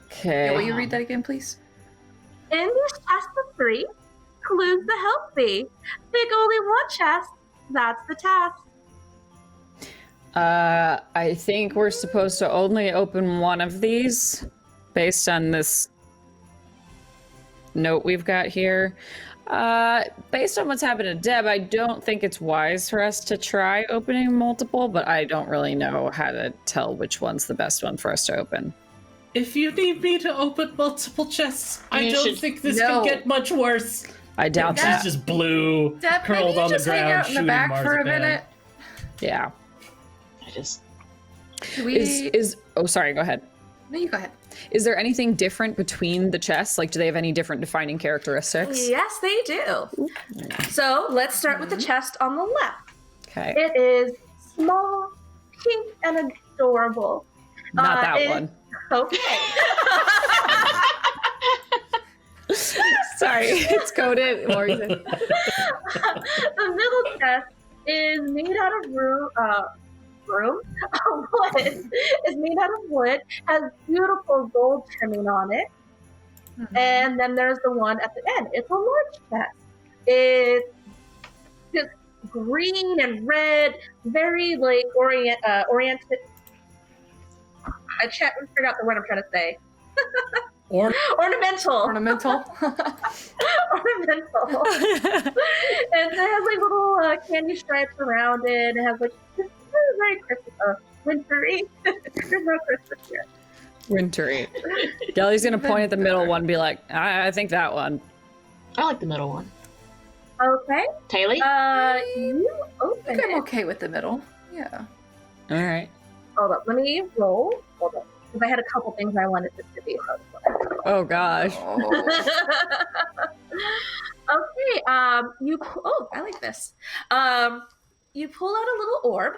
Okay. Will you read that again, please? In these chests of 3, clues to help thee. Pick only one chest. That's the task. I think we're supposed to only open one of these based on this note we've got here. Based on what's happened to Deb, I don't think it's wise for us to try opening multiple, but I don't really know how to tell which one's the best one for us to open. If you need me to open multiple chests, I You don't should- think this No. can get much worse. I doubt She's that. just blue, Deb, maybe curled you on the just hang ground, out in the shooting back marzipan. for a minute. Yeah. I just Do we? Is oh sorry, go ahead. No, you go ahead. Is there anything different between the chests? Like, do they have any different defining characteristics? Yes, they do. So let's start with the chest on the left. Okay. It is small, pink, and adorable. Not that it- one. Okay. Sorry, it's coded. What were you saying? The middle chest is made out of wood. Is made out of wood. Has beautiful gold trimming on it. And then there's the one at the end. It's a large chest. It's just green and red, very like oriented. I forgot the word I'm trying to say. Or Ornamental. Ornamental. Ornamental. And it has like little candy stripes around it. It has like it's very Christmas, wintry. There's no Christmas here. Wintry. Gelly's gonna point at the middle one and be like, I think that one. I like the middle one. Okay. Taylor? You I open think I'm it. okay with the middle. Yeah. All right. Hold up. Let me roll. Hold up. Because I had a couple things I wanted this to be. Oh gosh. Oh. Okay. Oh, I like this. You pull out a little orb,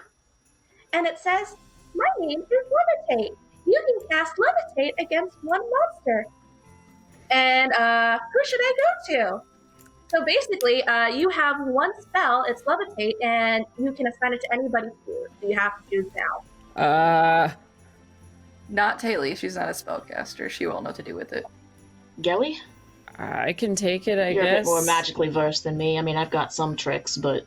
and it says, "My name is Levitate. You can cast Levitate against one monster." And who should I go to? So basically, you have one spell. It's Levitate, and you can assign it to anybody. So you have to choose now. Not Taylor. She's not a spellcaster. She won't know what to do with it. Gelly? I can take it, I You're guess. a bit more magically versed than me. I mean, I've got some tricks, but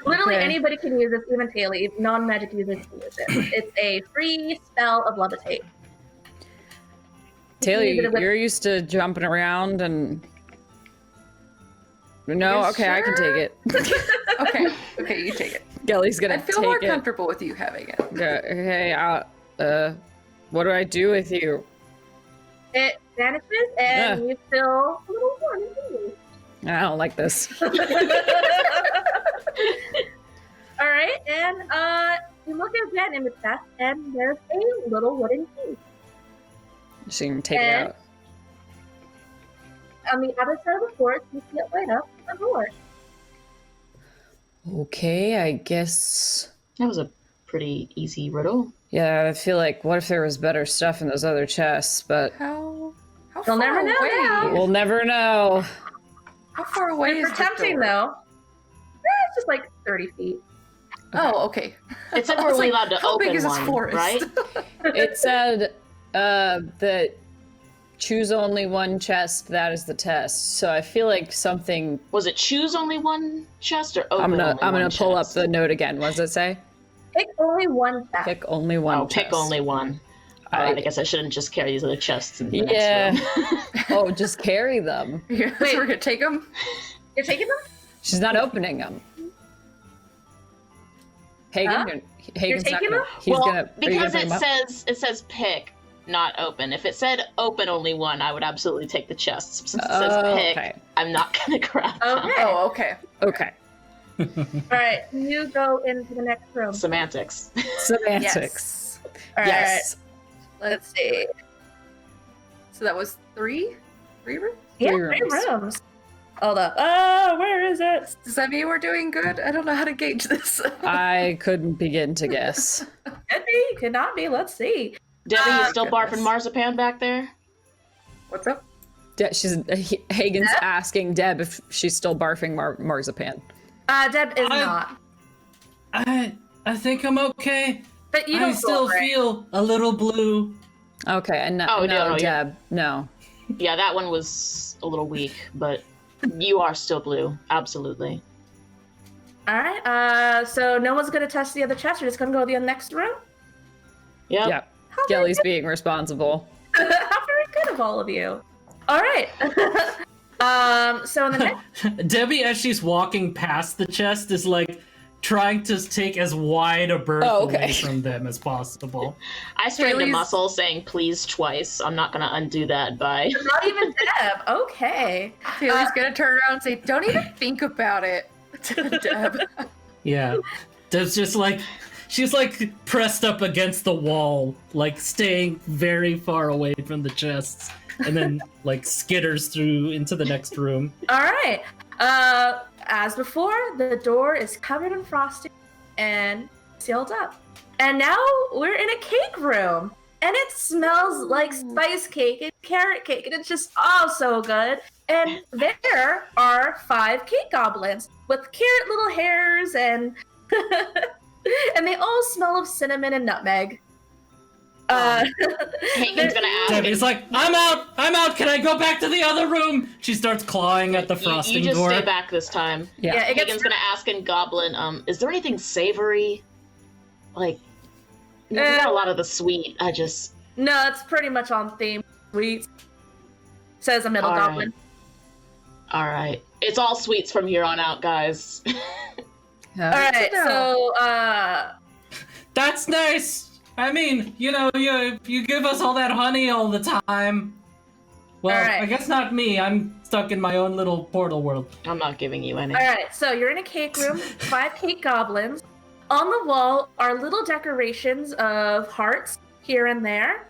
Literally Okay. anybody can use this, even Taylor. Non-magic users can use it. It's a free spell of levitate. Taylor, Use it with- you're used to jumping around and. No, You okay, I can sure? take it. Okay, you take it. Gelly's gonna I feel more take it. comfortable with you having it. Yeah, okay, what do I do with you? It vanishes, and you feel a little warm and fuzzy. I don't like this. All right, and you look again in the chest, and there's a little wooden key. She can take it And- out. On the other side of the forest, you see it light up a door. Okay, I guess. that was a pretty easy riddle. Yeah, I feel like what if there was better stuff in those other chests, but How You'll far never know away? now. we'll never know. How far away is For the tempting, door? though, it's just like 30 feet. Oh, okay. It said I we're was only like, allowed to how big open is this one, forest? right? It said that choose only one chest, that is the test. So I feel like something Was it choose only one chest or open I'm only gonna one pull up chest? the note again. What does it say? Pick only one chest. Pick only one Oh, chest. pick only one. Alright, I guess I shouldn't just carry these other chests in the Yeah. next room. Oh, just carry them. Yeah, so we're gonna take them. You're taking them? She's not opening them. Hagen, Huh? Hagen's not taking gonna, them? he's well, gonna are you gonna because bring it them up? says pick, not open. If it said open only one, I would absolutely take the chests. Since it says Oh, pick, okay. I'm not gonna grab them. Okay. Oh, okay. Okay. All right, you go into the next room. Semantics. Semantics. Yes. All right, Yes. Let's see. So that was three rooms. Yeah, Three three rooms. rooms. Hold up. Oh, where is it? Does that mean we're doing good? I don't know how to gauge this. I couldn't begin to guess. Could be, could not be. Let's see. Debbie, you still goodness. barfing marzipan back there? What's up? Hagen's Deb? asking Deb if she's still barfing marzipan. Deb is I- not. I think I'm okay. But you I don't still feel right. feel a little blue. Okay, and no, Oh, no, you're- Deb, no. Yeah, that one was a little weak, but you are still blue. Absolutely. All right. So no one's gonna test the other chest. We're just gonna go to the next room. Yep. Yeah, How very Gelly's being responsible. good- How very good of all of you. All right. So in the next, Debbie, as she's walking past the chest, is like trying to take as wide a berth Oh, okay. away from them as possible. I strained a Haley's- muscle saying please twice. I'm not gonna undo that by not even Deb. Okay. Taylor's gonna turn around and say, "Don't even think about it." To Deb. Yeah. Deb's just like, she's like pressed up against the wall, like staying very far away from the chests, and then like skitters through into the next room. All right. As before, the door is covered in frosting and sealed up. And now we're in a cake room. And it smells like spice cake and carrot cake. And it's just oh so good. And there are 5 cake goblins with carrot little hairs and and they all smell of cinnamon and nutmeg. Hagen's gonna ask. Debbie's like, I'm out, can I go back to the other room? She starts clawing at the frosting you just door. stay back this time. Yeah. Yeah, it gets Hagen's gonna ask in Goblin, is there anything savory? Like, we got a lot of the sweet. I just. No, it's pretty much on theme. Sweets. Says a middle All goblin. All right. It's all sweets from here on out, guys. All right, so That's nice. I mean, you give us all that honey all the time. Well, All right. I guess not me. I'm stuck in my own little portal world. I'm not giving you any. all right, so you're in a cake room, 5 cake goblins. On the wall are little decorations of hearts here and there,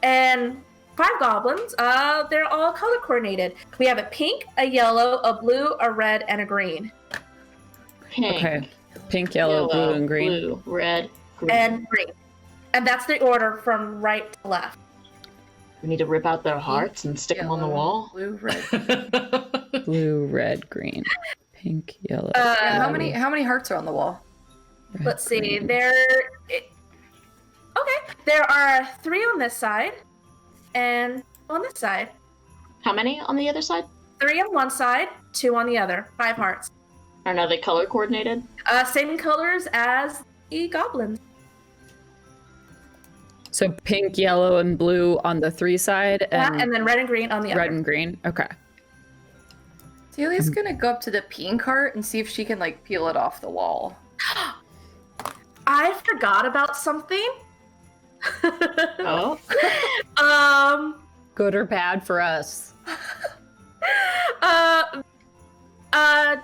and 5 goblins. They're all color coordinated. We have a pink, a yellow, a blue, a red, and a green. Pink, Okay. Pink, yellow, blue, and green. Blue, red, green. And green. And that's the order from right to left. We need to rip out their hearts and stick them on the Yellow, wall. Blue, red. Blue, red, green. Pink, yellow. And how blue, many hearts are on the wall? red, Let's see. green. Okay, there are 3 on this side, and on this side. How many on the other side? 3 on one side, 2 on the other. 5 hearts. Or are they color coordinated? Same colors as the goblins. So pink, yellow, and blue on the 3 side, And then red and green on the red other. and green. Okay. Delia's gonna go up to the peen cart and see if she can like peel it off the wall. I forgot about something. Oh. Good or bad for us?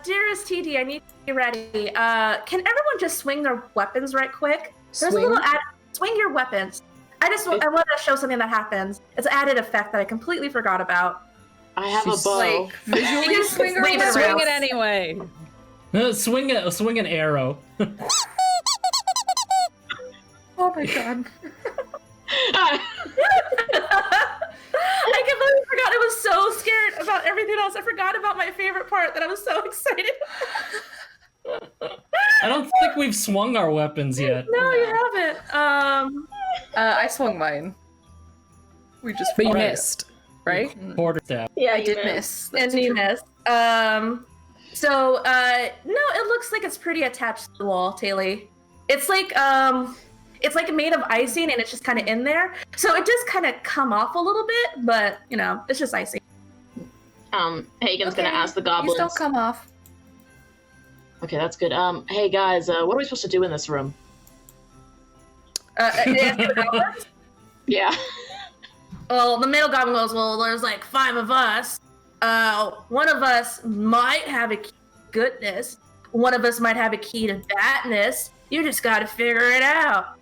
Dearest TD, I need to be ready. Can everyone just swing their weapons right quick? There's Swing? a little swing your weapons. I want to show something that happens. It's an added effect that I completely forgot about. I have She's a bow. Like visually Just swing her wave it around. Swing it anyway. Swing an arrow. Oh my god. I completely forgot. I was so scared about everything else. I forgot about my favorite part that I was so excited. I don't think we've swung our weapons yet. No, you haven't. I swung mine. We just But you fought it. missed, right? Quarter staff. Yeah, I did miss. And That's you true. missed. No, it looks like it's pretty attached to the wall, Taylor. It's like made of icing and it's just kind of in there. So it does kind of come off a little bit, but it's just icing. Hagen's Okay, gonna ask the Please goblins. don't come off. Okay, that's good. Hey guys, what are we supposed to do in this room? Yeah. Well, the middle goblin goes, well, there's like 5 of us. One of us might have a key to goodness. One of us might have a key to badness. You just got to figure it out.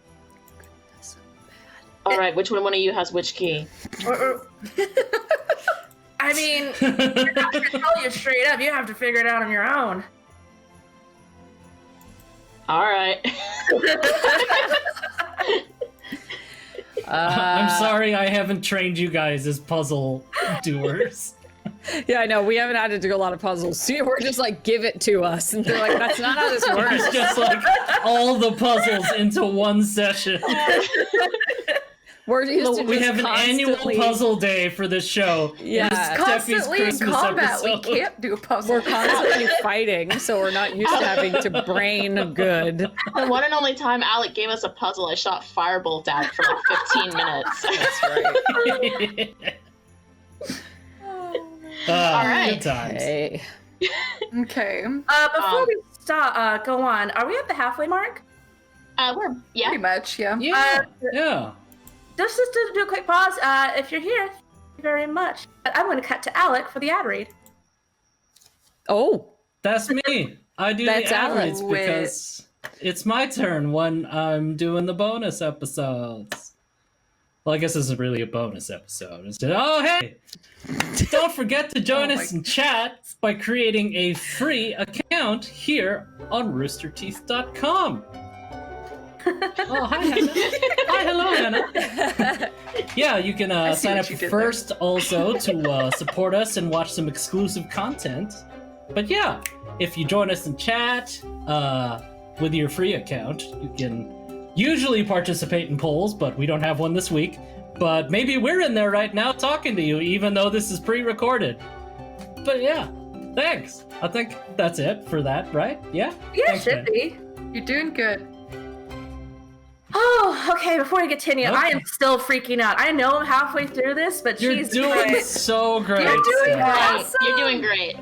All right, which one of you has which key? I mean, I'm not gonna tell you straight up. You have to figure it out on your own. All right. I'm sorry I haven't trained you guys as puzzle doers. Yeah, I know. We haven't had to do a lot of puzzles. See, we're just like, give it to us. And they're like, that's not how this It's works. just like all the puzzles into one session. We're used to We just have an annual constantly- puzzle day for this show. Yeah. It's Constantly in Christmas combat, episode. we can't do puzzles. We're constantly fighting, so we're not used to having to brain good. The one and only time Alec gave us a puzzle, I shot Firebolt at for like 15 minutes. That's right. All right. Good times. Okay. Okay. Before we go on, are we at the halfway mark? We're Pretty much, yeah. Yeah. Just to do a quick pause, if you're here, thank you very much. But I'm going to cut to Alec for the ad read. Oh, That's me. I do That's the ad Alan. reads because it's my turn when I'm doing the bonus episodes. Well, I guess this is really a bonus episode. Instead, oh hey! Don't forget to join Oh us my- in chat by creating a free account here on roosterteeth.com. Oh, hi, Hannah. Hi, hello, Hannah. Yeah, you can I see sign what up you did first also to support us and watch some exclusive content. But yeah, if you join us in chat with your free account, you can usually participate in polls, but we don't have one this week. But maybe we're in there right now talking to you, even though this is pre-recorded. But yeah, thanks. I think that's it for that, right? Yeah? Yeah, Thanks, should man. be. You're doing good. Oh, okay. Before we continue, I am Okay. still freaking out. I know I'm halfway through this, but You're Jesus doing Christ. so great. You're doing Steph. great. Great. You're doing great.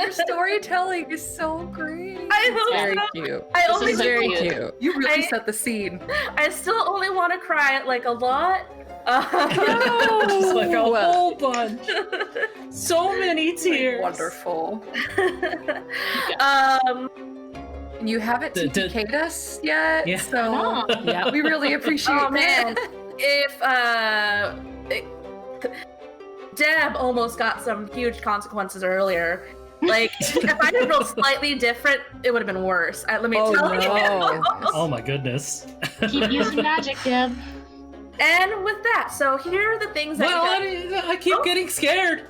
Your storytelling is so great. I hope very so. cute. I This only is Very cute. cute. You really I- set the scene. I still only want to cry like a lot. Just like a Well. whole bunch. So many tears. Wonderful. um, And you haven't D- d- TPK'd us yet, Yeah. so No. Yeah. we really appreciate oh that. man, if Deb almost got some huge consequences earlier. Like, if I had rolled slightly different, it would have been worse. Let me Oh, tell you. no. Oh my goodness. Keep using magic, Deb. And with that, so here are the things that Well, you I keep getting scared.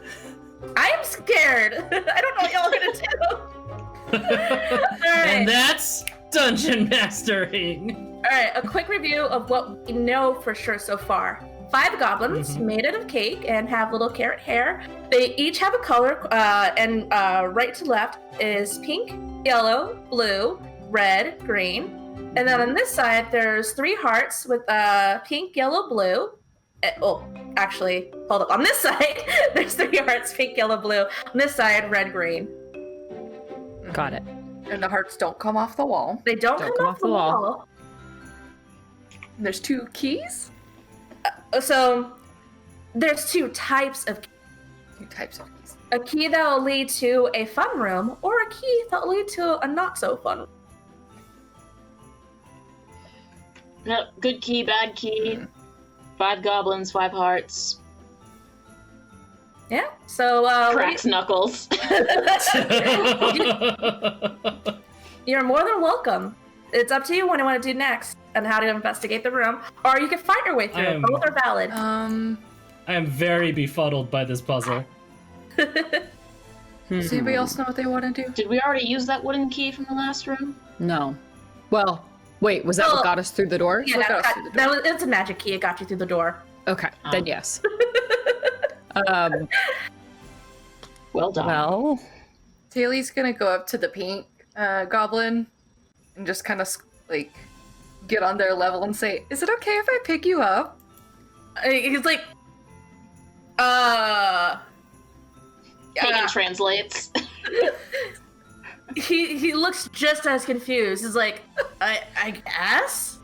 I am scared. I don't know what y'all are gonna do. All right. And that's Dungeon mastering. All right, a quick review of what we know for sure so far. 5 goblins made out of cake and have little carrot hair. They each have a color, and right to left is pink, yellow, blue, red, green. And then on this side, there's 3 hearts with pink, yellow, blue. Actually, hold up. On this side, there's 3 hearts, pink, yellow, blue. On this side, red, green. Got it. And the hearts don't come off the wall. They don't come off the wall. And there's 2 keys? So there's 2 types of 2 types of keys. a key that will lead to a fun room, or a key that will lead to a not so fun room. Yep, good key, bad key. 5 goblins, 5 hearts. Yeah. So Cracks knuckles. you're more than welcome. It's up to you what you want to do next and how to investigate the room, or you can fight your way through. Both are valid. I am very befuddled by this puzzle. Does anybody else know what they want to do? Did we already use that wooden key from the last room? No. Well, wait, was that what got us through the door? Yeah, Look at us through the door. it's a magic key. It got you through the door. Okay, then yes. Well done. Well, Taylor's gonna go up to the pink goblin and just kind of like get on their level and say, "Is it okay if I pick you up?" He's like, Pagan translates. he looks just as confused. He's like, I guess.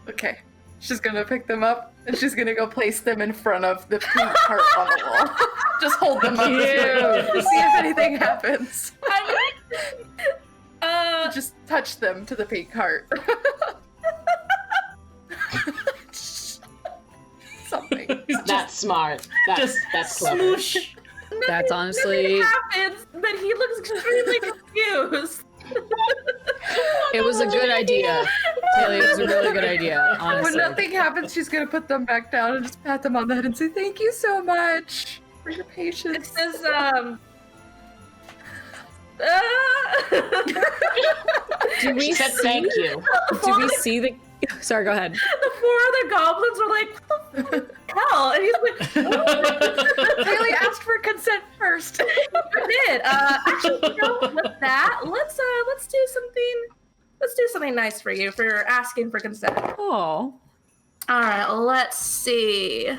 Okay. She's gonna pick them up and she's gonna go place them in front of the pink heart on the wall. Just hold them up to see if anything happens. Just touch them to the pink heart. Something. That's smart. That's clever. Smoosh. that's honestly, Nothing happens, but he looks extremely confused. it was a good idea. Taylor, it was a really good idea, When honestly. nothing happens, she's gonna put them back down and just pat them on the head and say, "Thank you so much for your It patience." says, Do we She said see, thank you. do we see the... Sorry, go ahead. the 4 other goblins were like, what the hell? And he's like, Taylor asked for consent first. I did. Actually, you know, with that, let's do something nice for you for asking for consent. Oh. All right, let's see.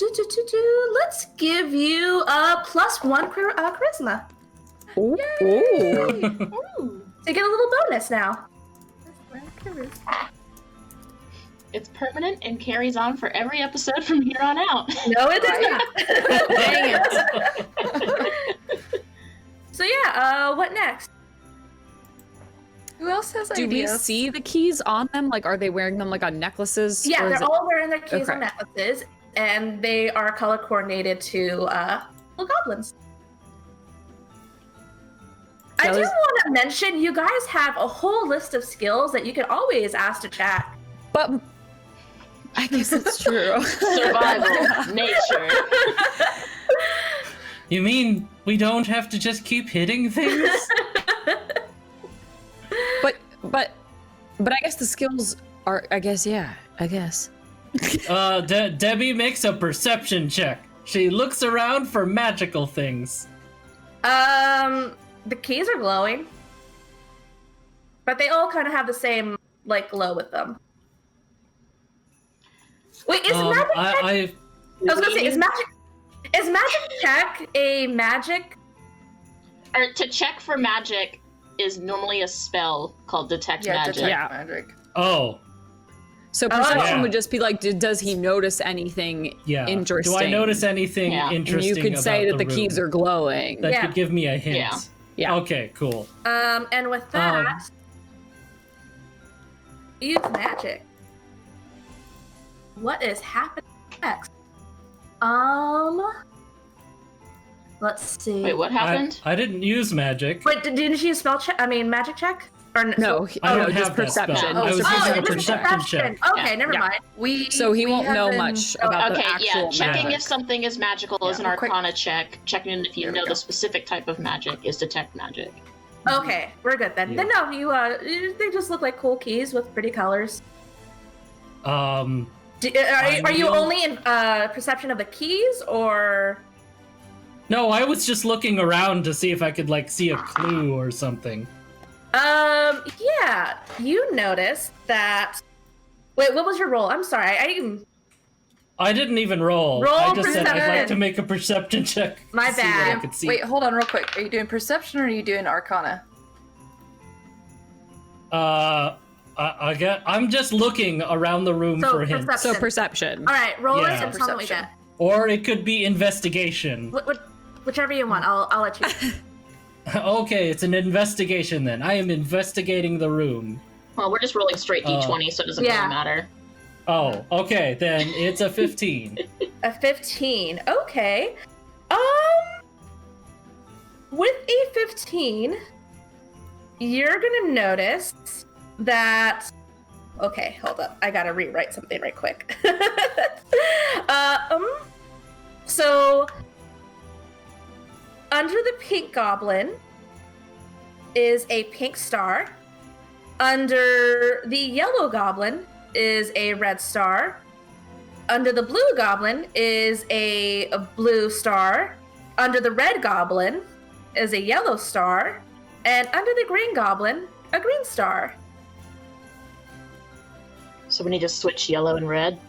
Let's give you a +1 charisma. Ooh. So you get a little bonus now. It's permanent and carries on for every episode from here on out. No, it does not. Dang it. So yeah, what next? Who else has Do we ideas? see the keys on them? Like, are they wearing them like on necklaces? Yeah, Or is they're it- all wearing their keys Okay. and necklaces, and they are color coordinated to little goblins. I do Kelly's- want to mention, you guys have a whole list of skills that you can always ask to chat. But I guess it's true. Survival, nature. You mean we don't have to just keep hitting things? But I guess the skills are. I guess yeah. I guess. Debbie makes a perception check. She looks around for magical things. The keys are glowing, but they all kind of have the same like glow with them. Wait, is magic check? I I was gonna say, is magic check a magic? Or to check for magic is normally a spell called detect Yeah, magic. detect Yeah. magic. oh So perception Yeah. would just be like, does he notice anything yeah. interesting? Do I notice anything Yeah. And you And interesting? you could say about that the keys room are glowing. that Yeah. could give me a hint. Yeah. Yeah. Okay, cool. And with that, use magic. What is happening next? Let's see. Wait, what happened? I didn't use magic. Wait, didn't she use spell check? I mean, magic check? Or No, I don't just have that spell. perception. I was Just using it a was perception check. Okay, Yeah. never Yeah. mind. So he we won't know haven't- much about the Okay, actual yeah. Checking magic. if something is magical is an Yeah, quick- arcana check. Checking if you There we know go. the specific type of magic is detect magic. Okay, we're good then. Yeah. Then no, they just look like cool keys with pretty colors. Are you will- only in perception of the keys, or? No, I was just looking around to see if I could like see a clue or something. Yeah. You noticed that. Wait, what was your roll? I'm sorry. I didn't even roll. Roll I just said I'd like perception. to make a perception check. My to see what bad. I could see. Wait, hold on real quick. Are you doing perception or are you doing arcana? I'm just looking around the room So, for hints. perception. So perception. All right, roll Yeah. it and tell me what we Perception. get. Or it could be investigation. Whichever you want, I'll let you. Okay, it's an investigation then. I am investigating the room. Well, we're just rolling straight d20, so it doesn't Yeah. really matter. Oh, okay, then it's a 15. A 15. Okay. With a 15, you're gonna notice that. Okay, hold up. I gotta rewrite something right quick. So under the pink goblin is a pink star. Under the yellow goblin is a red star. Under the blue goblin is a blue star. Under the red goblin is a yellow star. And under the green goblin, a green star. So we need to switch yellow and red.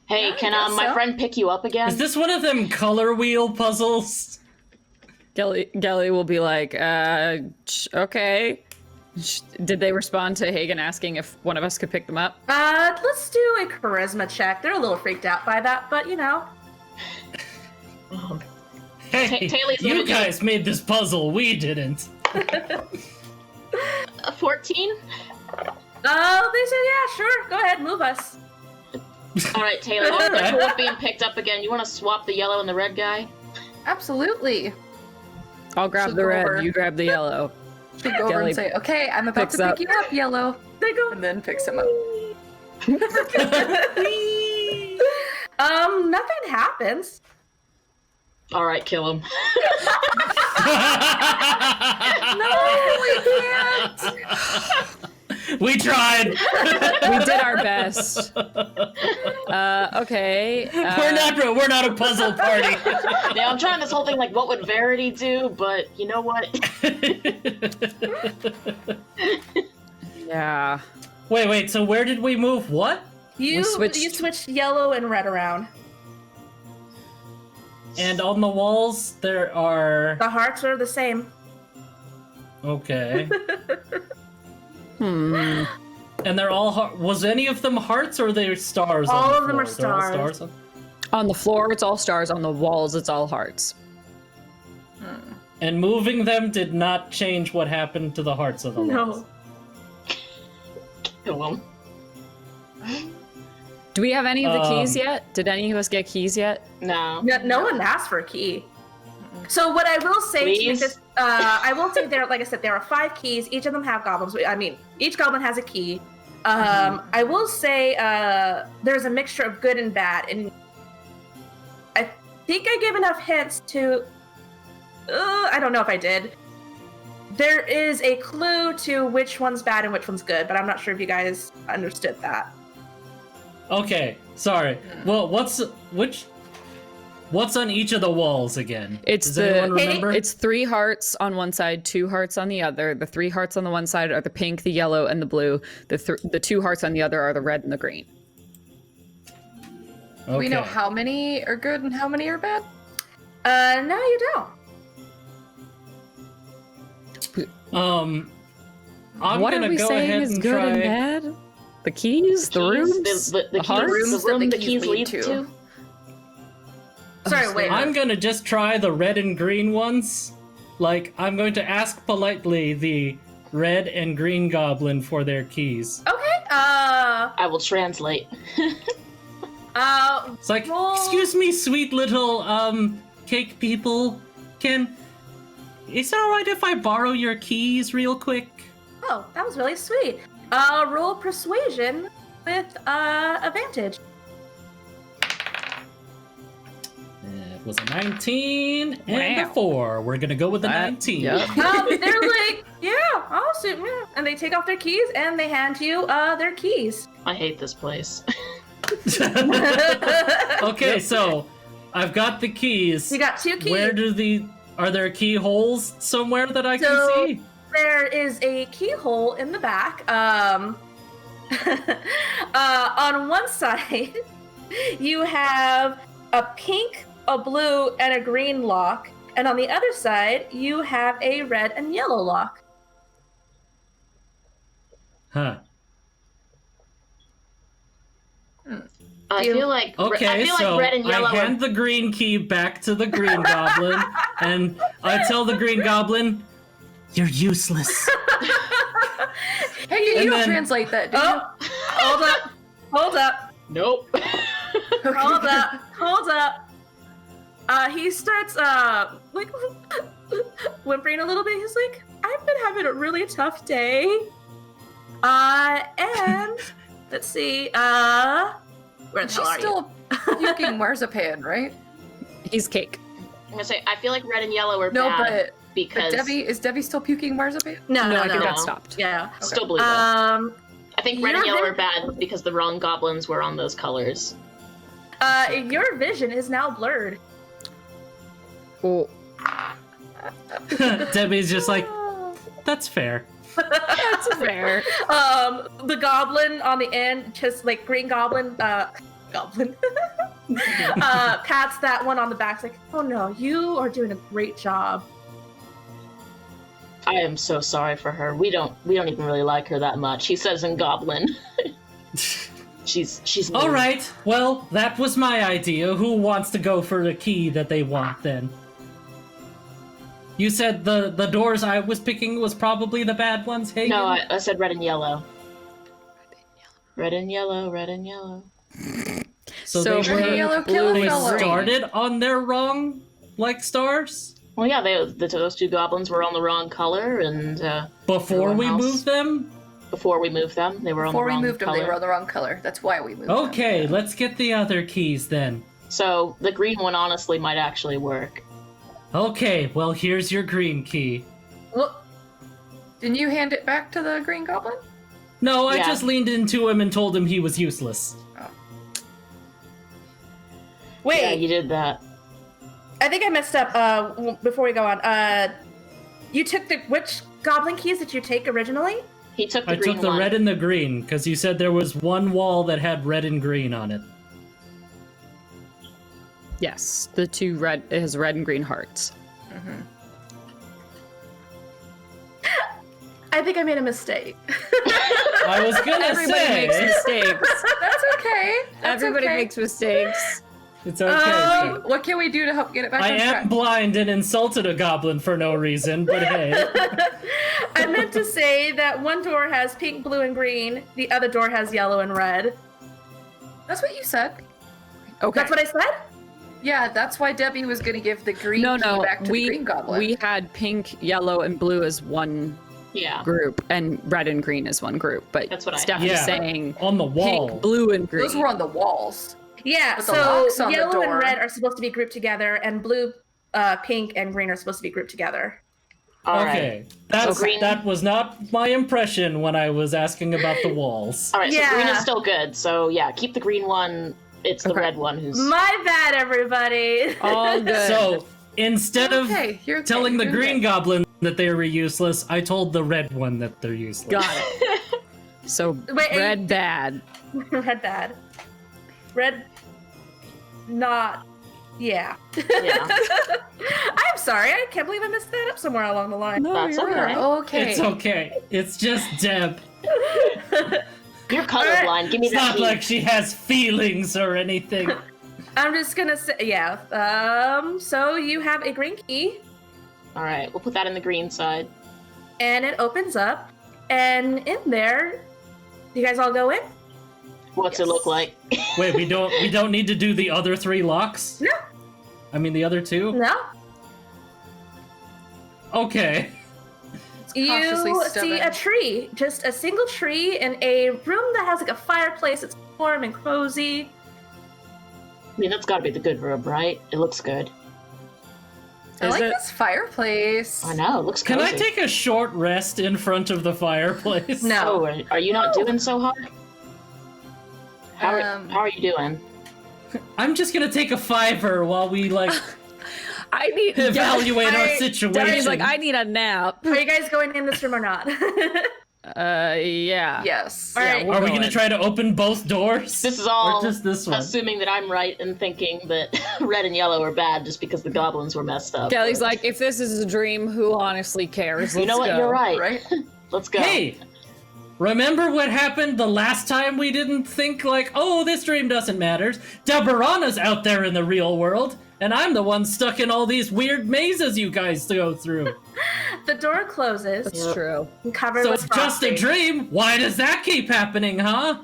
Hey, can guess my so. friend pick you up again? Is this one of them color wheel puzzles? Gelly will be like, okay. Did they respond to Hagen asking if one of us could pick them up? Let's do a charisma check. They're a little freaked out by that, but you know. Hey, Taylor's you gonna do- guys made this puzzle, we didn't. 14? Oh, they said, yeah, sure. Go ahead, move us. All right, Taylor, All right. who is being picked up again? You want to swap the yellow and the red guy? Absolutely. I'll grab Should the go red, over. you grab the yellow. She'll go over Gelly and say, okay, I'm about picks to up. pick you up, Yellow. They go. And then picks him up. Nothing happens. All right, kill him. We tried. We did our best. Okay. We're not a puzzle party. Yeah, I'm trying this whole thing like, what would Verity do? But you know what? Yeah. Wait. So where did we move? What? You switched- switched yellow and red around. And on the walls there are. The hearts are the same. Okay. Hmm. And they're all was any of them hearts or are they stars? on All the of them are floor? They're all stars. On the floor, it's all stars. On the walls, it's all hearts. And moving them did not change what happened to the hearts of the walls. No. Kill him. Do we have any of the keys Um, yet? Did any of us get keys yet? No. No one asked for a key. So what I will say to you Please? is, I will say there, like I said, there are 5 keys. Each of them have goblins. I mean, each goblin has a key. I will say there's a mixture of good and bad, and I think I gave enough hints to. I don't know if I did. There is a clue to which one's bad and which one's good, but I'm not sure if you guys understood that. Okay, sorry. Well, what's on each of the walls again? It's Does the- anyone remember? It's 3 hearts on one side, 2 hearts on the other. The 3 hearts on the one side are the pink, the yellow, and the blue. The 2 hearts on the other are the red and the green. Okay. We know how many are good and how many are bad? No, you don't. I'm What gonna are we go saying ahead is and good try. and bad? The keys, the Keys? rooms, the keys, hearts. rooms the that room the the keys keys lead lead to. to. Sorry, wait. I'm gonna just try the red and green ones. Like, I'm going to ask politely the red and green goblin for their keys. Okay. I will translate. It's like, Roll. excuse me, sweet little cake people. Is it alright if I borrow your keys real quick? Oh, that was really sweet. Roll persuasion with advantage. was a 19 and a Wow. 4. We're gonna go with the That- 19. yep. They're like, yeah, awesome, yeah. And they take off their keys and they hand you their keys. I hate this place. Okay, so I've got the keys. You got 2 keys. Where do are there keyholes somewhere that I can So- see? There is a keyhole in the back. On one side, you have a pink, a blue, and a green lock. And on the other side, you have a red and yellow lock. Huh. I You- feel like Okay, I feel so like red and yellow. I hand the green key back to the green goblin, and I tell the green goblin, "You're useless." Hey, you And don't then- translate that, do you? Oh, hold up, hold up, Nope. Okay. hold up, hold up. He starts like whimpering a little bit. He's like, I've been having a really tough day. And let's see, where the She's hell are you? still puking marzipan, right? He's cake. I'm gonna say I feel like red and yellow are No, bad but because is Debbie still puking marzipan? No, I think no. that stopped. Yeah. still blue. Though. I think red and you're yellow are very- bad because the wrong goblins were on those colors. Your vision is now blurred. Oh, Debbie's just like, "That's fair." that's fair. The goblin on the end, just like green goblin, pats that one on the back, like, oh no, you are doing a great job. I am so sorry for her. We don't even really like her that much. He says in Goblin. She's All right. Well, that was my idea. Who wants to go for the key that they want then? You said the doors I was picking was probably the bad ones, Hagen? No, I said red and yellow. Red and yellow, red and yellow. So So they Red and were yellow kill blue they and fellow. started on their wrong like stars Well, yeah, those 2 goblins were on the wrong color, and before we Everyone else. moved them. before we moved them, they were on Before the we wrong moved them, color. they were on the wrong color. That's why we moved them. Okay, let's get the other keys then. So the green one honestly might actually work. Okay, well here's your green key. Well, Didn't you hand it back to the green goblin? No, I Yeah. just leaned into him and told him he was useless. wait, Yeah, you did that. I think I messed up. Before we go on, you took which goblin keys did you take originally? He took the I green took the one. red and the green because you said there was one wall that had red and green on it. Yes, the 2 red. It has red and green hearts. Mm-hmm. I think I made a mistake. I was gonna Everybody say makes mistakes. That's okay. That's Everybody okay. makes mistakes. it's okay. What can we do to help get it back I on am track? blind and insulted a goblin for no reason, but hey. I meant to say that one door has pink, blue, and green. The other door has yellow and red. That's what you said. Okay. That's what I said? Yeah, that's why Debbie was going to give the green no, key no. back to the We green goblin. we had pink, yellow, and blue as one Yeah. group, and red and green as one group. But That's what I Steph had. is Yeah. saying On the wall. pink, blue, and green. Those were on the walls. Yeah, With the so locks on the yellow and door. red are supposed to be grouped together, and blue, pink, and green are supposed to be grouped together. All right. Okay. That's, So green- that was not my impression when I was asking about the walls. All right. So green Yeah. is still good. So yeah, keep the green one. It's the Okay. red one who's. My bad, everybody. All good. So instead of Okay, you're okay, telling the you're green good. goblin that they were useless, I told the red one that they're useless. Got it. So Wait, red bad. Red bad. Red not. Yeah. Yeah. I'm sorry. I can't believe I messed that up somewhere along the line. No, That's you're okay. right. Okay. It's okay. It's just Deb. You're colorblind. Give me It's that not key. like she has feelings or anything. I'm just gonna say, yeah. So you have a green key, All right, we'll put that in the green side. and it opens up, and in there, you guys all go in? What's it look like? Wait, we don't need to do the other 3 locks? No. I mean the other 2? No. Okay. Cautiously You step see in. a tree, just a single tree in a room that has like a fireplace. It's warm and cozy. I mean, that's got to be the good room, right? It looks good. I Is like it? this fireplace. I know, it looks Can I cozy. take a short rest in front of the fireplace? No. Oh, are you not doing so hard? How are you doing? I'm just gonna take a $5 while we like I need evaluate our I- situation. Daddy's like, I need a nap. Are you guys going in this room or not? Yeah. Yes. All right. we're Are we going. gonna try to open both doors? This is all Or just this one? assuming that I'm right in thinking that red and yellow are bad just because the goblins were messed up. Kelly's but- like, if this is a dream, who honestly cares? you know Let's what? go. You're right. Right? Let's go. Hey, remember what happened the last time we didn't think like, oh, this dream doesn't matter. Deborana's out there in the real world, and I'm the one stuck in all these weird mazes you guys go through. The door closes. That's Yep. true. And covered So with it's just a frosting. dream. Why does that keep happening, huh?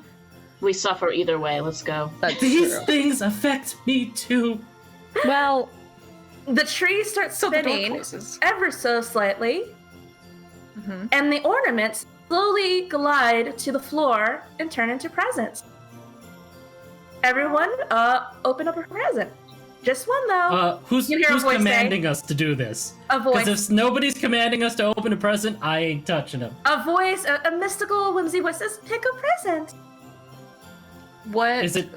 We suffer either way. Let's go. That's These true. things affect me too. Well, The tree starts So the door spinning closes. ever so slightly, Mhm. and the ornaments slowly glide to the floor and turn into presents. Everyone, open up a present. Just one though. Who's You hear a voice say- commanding us to do this? A voice. Because if nobody's commanding us to open a present, I ain't touching them. A voice, a mystical whimsy voice says, "Pick a present." What Is it-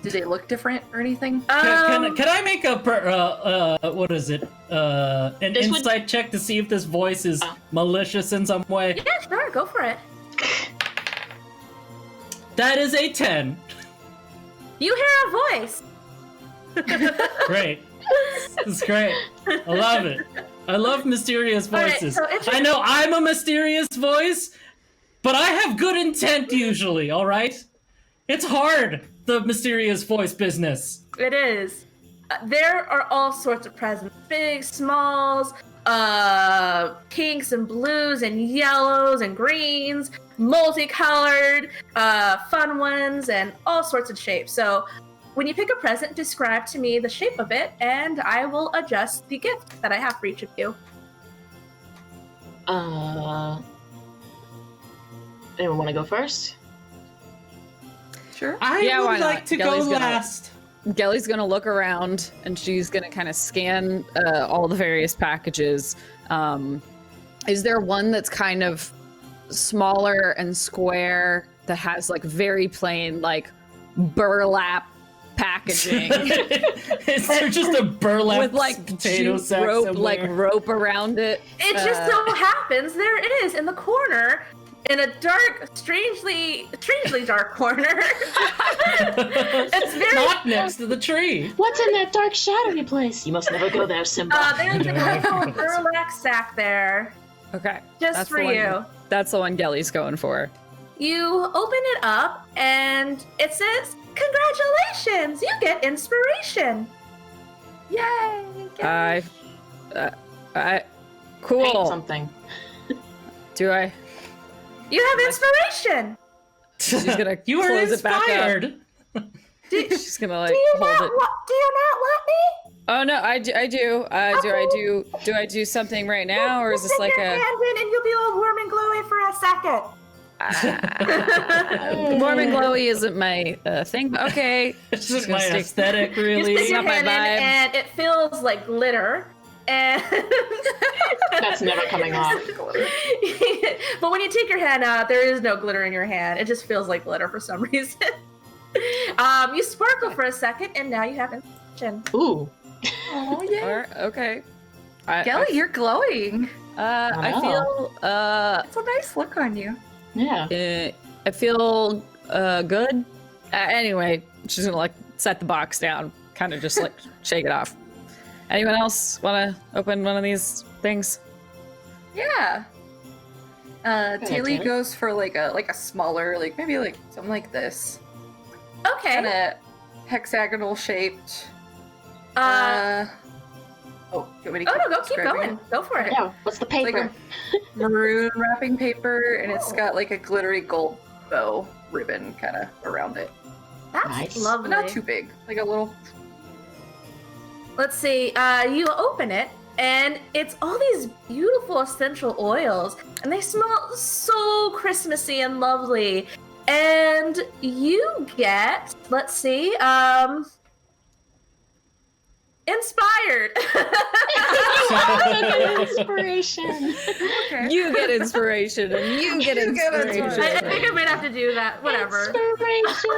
do they look different or anything? Can I make a what is it? An This would- insight check to see if this voice is Oh. malicious in some way? Yeah, sure, go for it. That is a 10. You hear a voice. Great. This is great. I love it. I love mysterious All right, voices. so it's- I know I'm a mysterious voice, but I have good intent usually, alright? It's hard, the mysterious voice business. It is. There are all sorts of presents, big, smalls, pinks and blues and yellows and greens, multicolored, fun ones, and all sorts of shapes. So when you pick a present, describe to me the shape of it, and I will adjust the gift that I have for each of you. Anyone want to go first? Sure. I Yeah, why would not? like to Gelly's go gonna- last. Gelly's gonna look around and she's gonna kind of scan all the various packages. Is there one that's kind of smaller and square that has like very plain like burlap packaging Is there just a burlap with like potato jute sack rope, somewhere? like rope around it? It just so happens there it is in the corner, in a dark, strangely dark corner. It's very. Not next to the tree. What's in that dark, shadowy place? You must never go there, Simba. There's a little burlap sack there, Okay, just that's for the one- you. That's the one Gelly's going for. You open it up, and it says, "Congratulations! You get inspiration." Yay! I Paint cool. something. Do I? You have inspiration. She's gonna You are close it back up. inspired. She's gonna like Do you hold not? it. Do you not want me? Oh no, I do. Do I do something right now, or is this Stick like your a hand in, and you'll be all warm and glowy for a second. warm and glowy? Isn't my thing? But okay, It's She's just gonna my stick- aesthetic, You really. stick your not my hand in, vibe. and it feels like glitter. And That's never coming off. but when you take your hand out, there is no glitter in your hand. It just feels like glitter for some reason. You sparkle for a second, and now you have inspiration. Ooh. Oh yeah. or, okay. Gelly, you're glowing. I Wow. feel It's a nice look on you. Yeah. I feel good. Anyway, she's gonna like set the box down, kind of just like shake it off. Anyone else want to open one of these things? Yeah. Taylor Taylor. goes for like a smaller, like maybe like something like this, Okay. kind of hexagonal shaped. Uh, Oh, do you want me oh to no, go keep describing going. it? Go for it. Yeah. What's the paper? Like a maroon wrapping paper, and it's got like a glittery gold bow ribbon kind of around it. That's Nice. lovely. But not too big, like a little. Let's see. You open it, and it's all these beautiful essential oils, and they smell so Christmassy and lovely. And you get, let's see, inspired. Inspiration. Okay. You get inspiration, and you get You get inspiration. inspiration. I think I might have to do that. Whatever. Inspiration.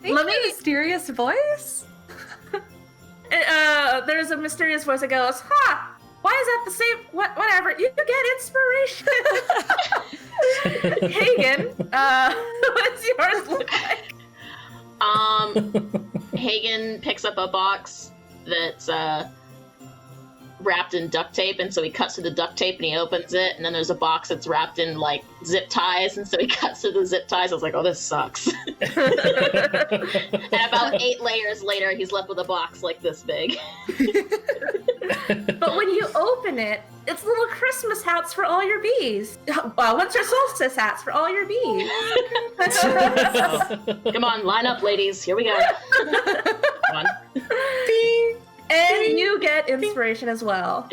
Thank Let you, me- mysterious voice. There's a mysterious voice that goes, "Huh? Why is that the same? Whatever. You get inspiration." Hagen, what does yours look like? Hagen picks up a box that's wrapped in duct tape, and so he cuts through the duct tape and he opens it, and then there's a box that's wrapped in like zip ties, and so he cuts through the zip ties. I was like, oh, this sucks. And about 8 layers later, he's left with a box like this big. But when you open it, it's little Christmas hats for all your bees. Winter solstice hats for all your bees. Come on, line up, ladies. Here we go. Come on. And you get inspiration as well.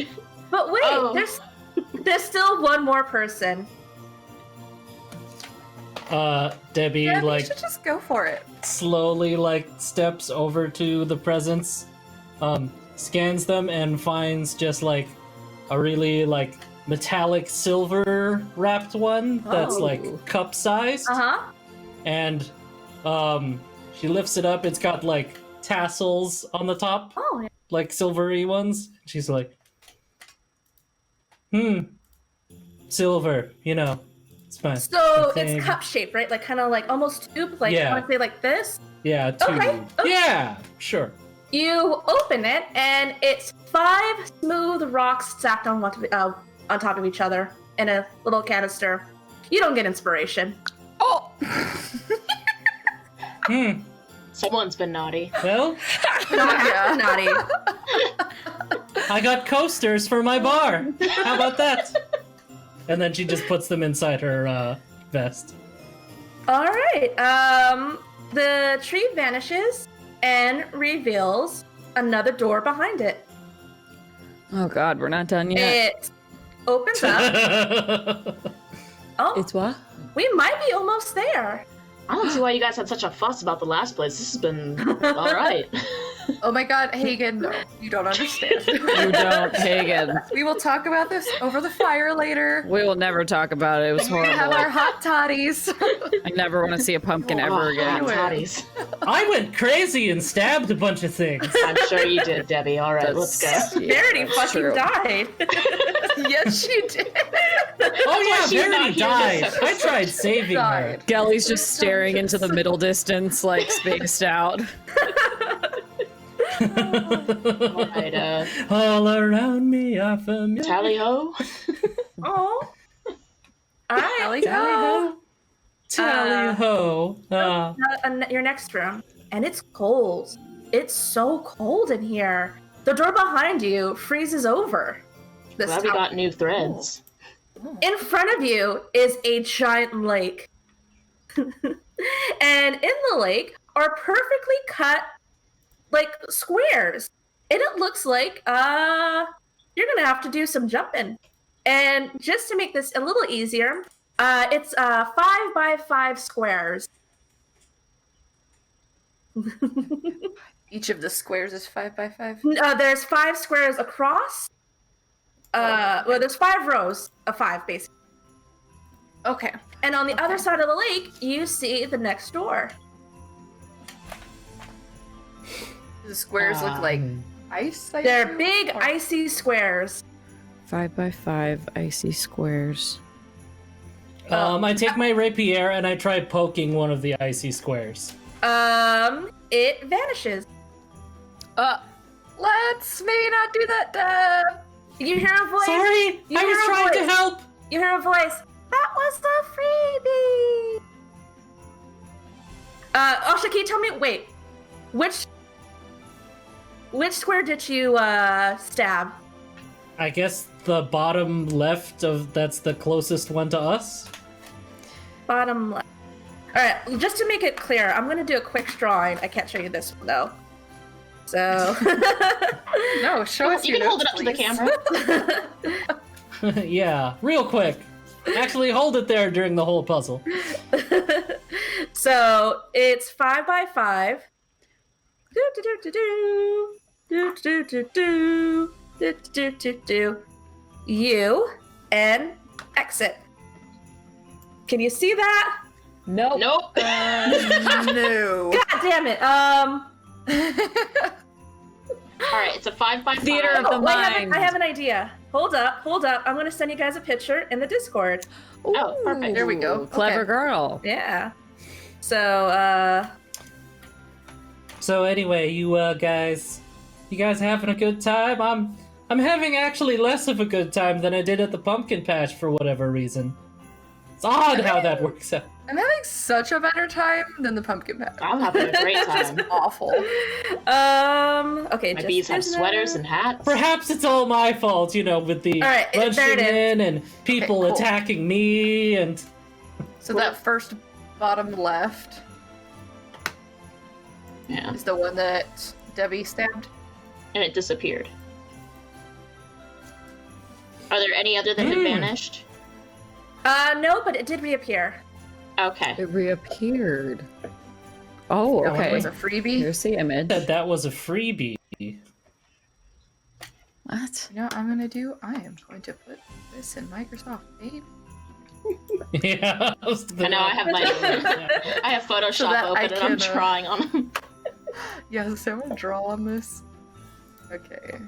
But wait, Oh. there's still one more person. Debbie Yeah, you like should just go for it. slowly like steps over to the presents, scans them and finds just like a really like metallic silver wrapped one that's Oh. like cup sized, Uh-huh. and she lifts it up. It's got like tassels on the top, Oh, yeah. like silvery ones. She's like, silver, you know, it's fine. So Thing. it's cup shaped, right? Like kind of like almost tube, like Yeah. I want to say like this. Yeah, tube. Okay. Yeah, sure. You open it, and it's 5 smooth rocks stacked on top of each other in a little canister. You don't get inspiration. Oh, Someone's been naughty. Well, yeah. Naughty. I got coasters for my bar. How about that? And then she just puts them inside her vest. All right. The tree vanishes and reveals another door behind it. Oh God, we're not done yet. It opens up. Oh, It's what? we might be almost there. I don't see why you guys had such a fuss about the last place. This has been all right. Oh my God, Hagen, no, you don't understand. You don't, Hagen. We will talk about this over the fire later. We will never talk about it. It was We have horrible. our hot toddies. I never want to see a pumpkin ever Oh, again. hot toddies. I went crazy and stabbed a bunch of things. I'm sure you did, Debbie. All right, let's go. Yeah, Verity that's fucking true. died. Yes, she did. Oh yeah, she's not Verity here died. this I tried saving her. Died. Gelly's just staring into the middle distance, like spaced out. All right, All around me are familiar. tally ho. Oh. All right. Tally so, ho. Tally ho. your next room, and it's cold. It's so cold in here. The door behind you freezes over. This Glad we time. got new threads. In front of you is a giant lake. And in the lake are perfectly cut like squares. And it looks like you're gonna have to do some jumping. And just to make this a little easier, it's 5 by 5 squares. Each of the squares is 5 by 5. There's 5 squares across. Well, there's 5 rows of 5, basically. Okay. And on the other side of the lake, you see the next door. The squares look like ice. I They're assume? big, Or- icy squares. 5 by 5 icy squares. I take my rapier and I try poking one of the icy squares. It vanishes. Let's maybe not do that, Deb. You hear a voice. Sorry, You I hear was a trying to voice. help. You hear a voice. That was the freebie. Osha, can you tell me? Wait, which square did you stab? I guess the bottom left of that's the closest one to us. Bottom left. All right, just to make it clear, I'm gonna do a quick drawing. I can't show you this one though. So. No, show us You your can hold it notes, up to the please. camera. Yeah, real quick. Actually, hold it there during the whole puzzle. So it's 5 by 5. Do do do do do do do do do do do do. You and exit. Can you see that? Nope. Nope. No. God damn it. All right, it's a 5x5. Theater of the Oh, wait, mind. I have an idea. Hold up. I'm gonna send you guys a picture in the Discord. Oh, perfect. There we go. Clever Okay. girl. Yeah. So, So anyway, you guys having a good time? I'm having actually less of a good time than I did at the pumpkin patch for whatever reason. It's odd how that works out. I'm having such a better time than the pumpkin patch. I'm having a great It's time. awful. okay. My just bees have prisoner. sweaters and hats. Perhaps it's all my fault, with the All right, there it rushing is. in and people Okay, cool. attacking me and So that first bottom left Yeah, is the one that Debbie stabbed. and it disappeared. Are there any other that had vanished? No, but it did reappear. Okay. It reappeared. Oh, That one okay. was a freebie. Here's the image. that was a freebie. What? You know what I'm gonna do? I am going to put this in Microsoft Paint Yeah. I know I have I have Photoshop So that open I and I'm can, drawing on them. Yeah, so I'm gonna draw on this. Okay.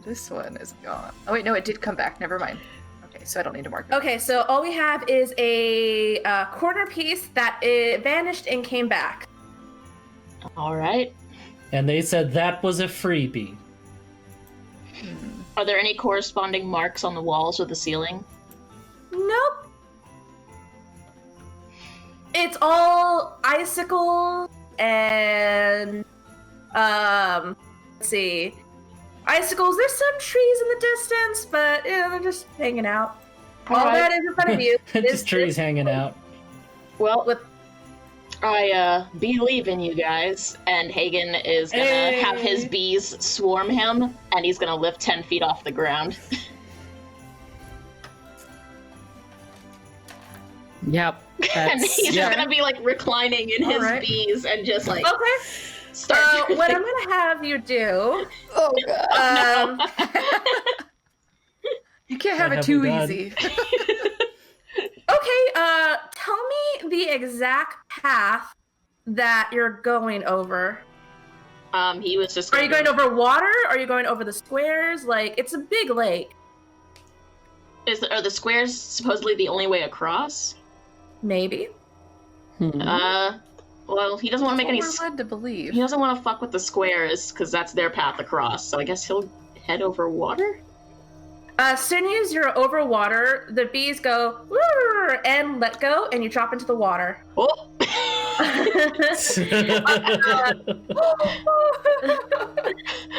This one is gone. Oh wait, no, it did come back. Never mind. Okay, so I don't need to mark it. Okay, so all we have is a corner piece that it vanished and came back. All right. And they said that was a freebie. Are there any corresponding marks on the walls or the ceiling? Nope. It's all icicles and let's see. Icicles, there's some trees in the distance, but they're just hanging out. All Alright. that is in front of you is Just trees hanging out. Well, with I believe in you guys, and Hagen is gonna Hey. have his bees swarm him, and he's gonna lift 10 feet off the ground. Yep. And That's, he's yep. just gonna be like reclining in his Alright. bees and just like okay. start. What I'm gonna have you do, Oh god. You can't have What it have too we done? easy. okay, tell me the exact path that you're going over. He was just. Are you going over water? Are you going over the squares? Like, it's a big lake. Are the squares supposedly the only way across? Maybe. Hmm. Well, he doesn't want to make any. What we're led to believe. He doesn't want to fuck with the squares because that's their path across. So I guess he'll head over water. As soon as you're over water, the bees go "Woo," and let go, and you drop into the water. Oh.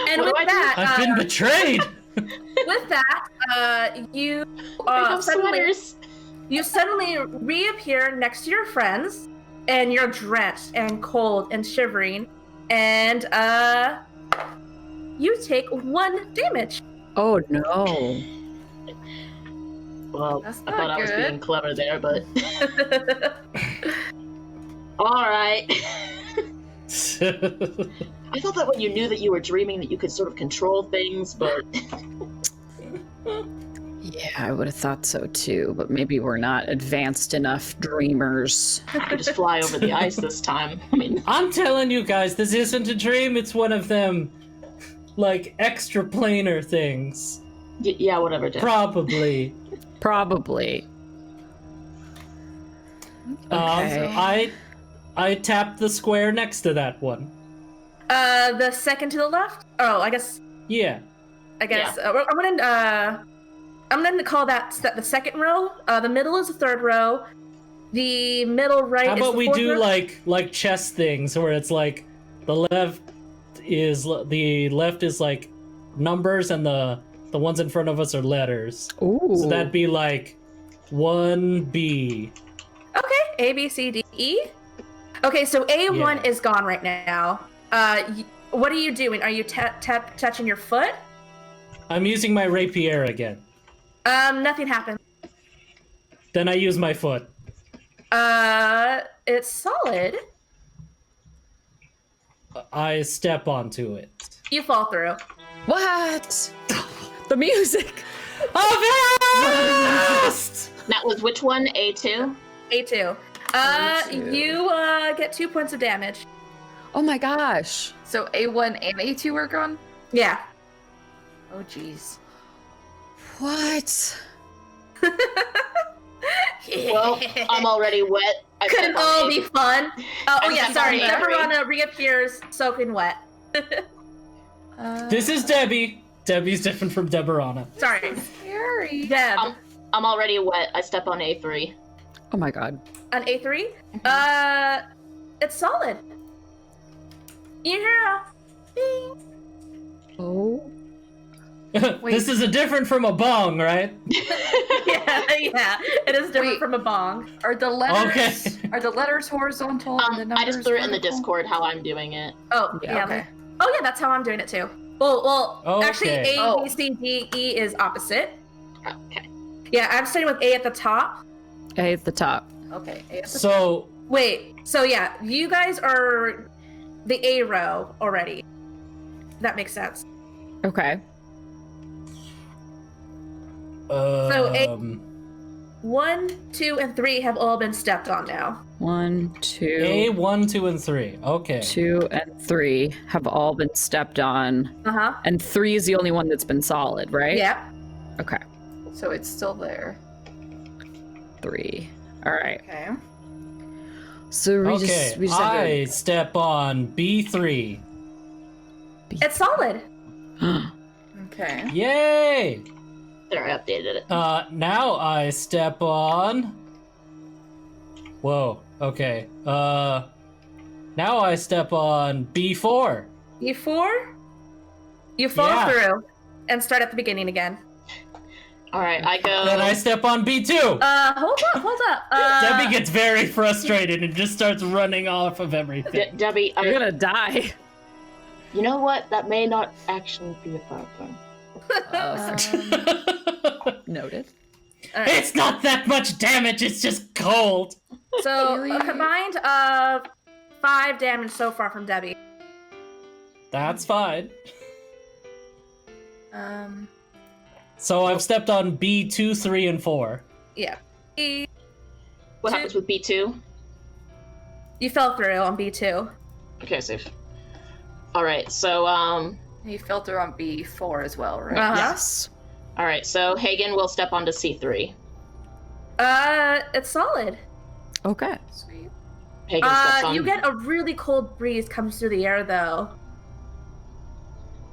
And What with do I do? that, I've been betrayed. with that, you I have suddenly sweaters. you suddenly reappear next to your friends, and you're drenched and cold and shivering, and you take 1 damage. Oh no. Well, That's I not thought I was good. being clever there, but all right. I thought that when you knew that you were dreaming that you could sort of control things, but Yeah, I would have thought so too, but maybe we're not advanced enough dreamers. I could just fly over the ice this time. I mean, I'm telling you guys, this isn't a dream. It's one of them, like, extra planar things. yeah, whatever. Jeff. Probably. Probably. Okay. I tapped the square next to that one. The second to the left. Oh, I guess. Yeah. I'm gonna call that the second row. The middle is the third row. The middle right. How is about the we fourth do row. like chess things where it's like the left is like numbers and the ones in front of us are letters. Ooh. So that'd be like 1B. Okay, A, B, C, D, E. Okay, so A1 Yeah. is gone right now. What are you doing? Are you touching your foot? I'm using my rapier again. Nothing happened. Then I use my foot. It's solid. I step onto it. You fall through. What? The music. Avast! That was which one? A2? A2. A2. You get 2 points of damage. Oh my gosh. So A1 and A2 are gone? Yeah. Oh, jeez. What? Well, I'm already wet. I Could step it on all A- be fun? Oh I'm yeah, stepping sorry. on A3. Deborah reappears soaking wet. This is Debbie. Debbie's different from Deborana. Sorry. Scary. Deb. I'm already wet. I step on A3. Oh my god. On A3? It's solid. You hear a ding. Oh. This is a different from a bong, right? yeah, it is different Wait. from a bong. Are the letters Okay. are the letters horizontal and the numbers I just threw it in the vertical? Discord how I'm doing it. Oh, Yeah, yeah. okay. Oh, yeah, that's how I'm doing it too. Well, actually, Okay. A, Oh. B, C, D, E is opposite. Okay. Yeah, I'm starting with A at the top. A at the top. Okay. A at the So, Wait, so yeah, you guys are the A row already. That makes sense. Okay. A- um, 1, 2, and 3 have all been stepped on now. 1, 2, A1, 2, and 3. Okay. 2, and 3 have all been stepped on. Uh-huh. And 3 is the only one that's been solid, right? Yeah. Okay. So it's still there. 3. All right. Okay. So we Okay, just have I step on B3. It's solid. to... Okay. Yay! There, I updated it. Now I step on. Whoa. Okay. Now I step on B4. E4, you fall Yeah. through and start at the beginning again. All right, I go. Then I step on B2. Hold up. Debbie gets very frustrated and just starts running off of everything. Debbie, You're gonna die. you know what? That may not actually be a problem. Noted. All right. It's not that much damage, it's just cold. So Really? a combined 5 damage so far from Debbie. That's fine. So Oh. I've stepped on B2, 3, and 4. Yeah. E- What Two- happens with B2? You fell through on B2. Okay, safe. All right, so You filter on B4 as well, right? Uh-huh. Yes. all right, so Hagen will step onto C3. It's solid. Okay. Sweet. Hagen steps on. You get a really cold breeze comes through the air though.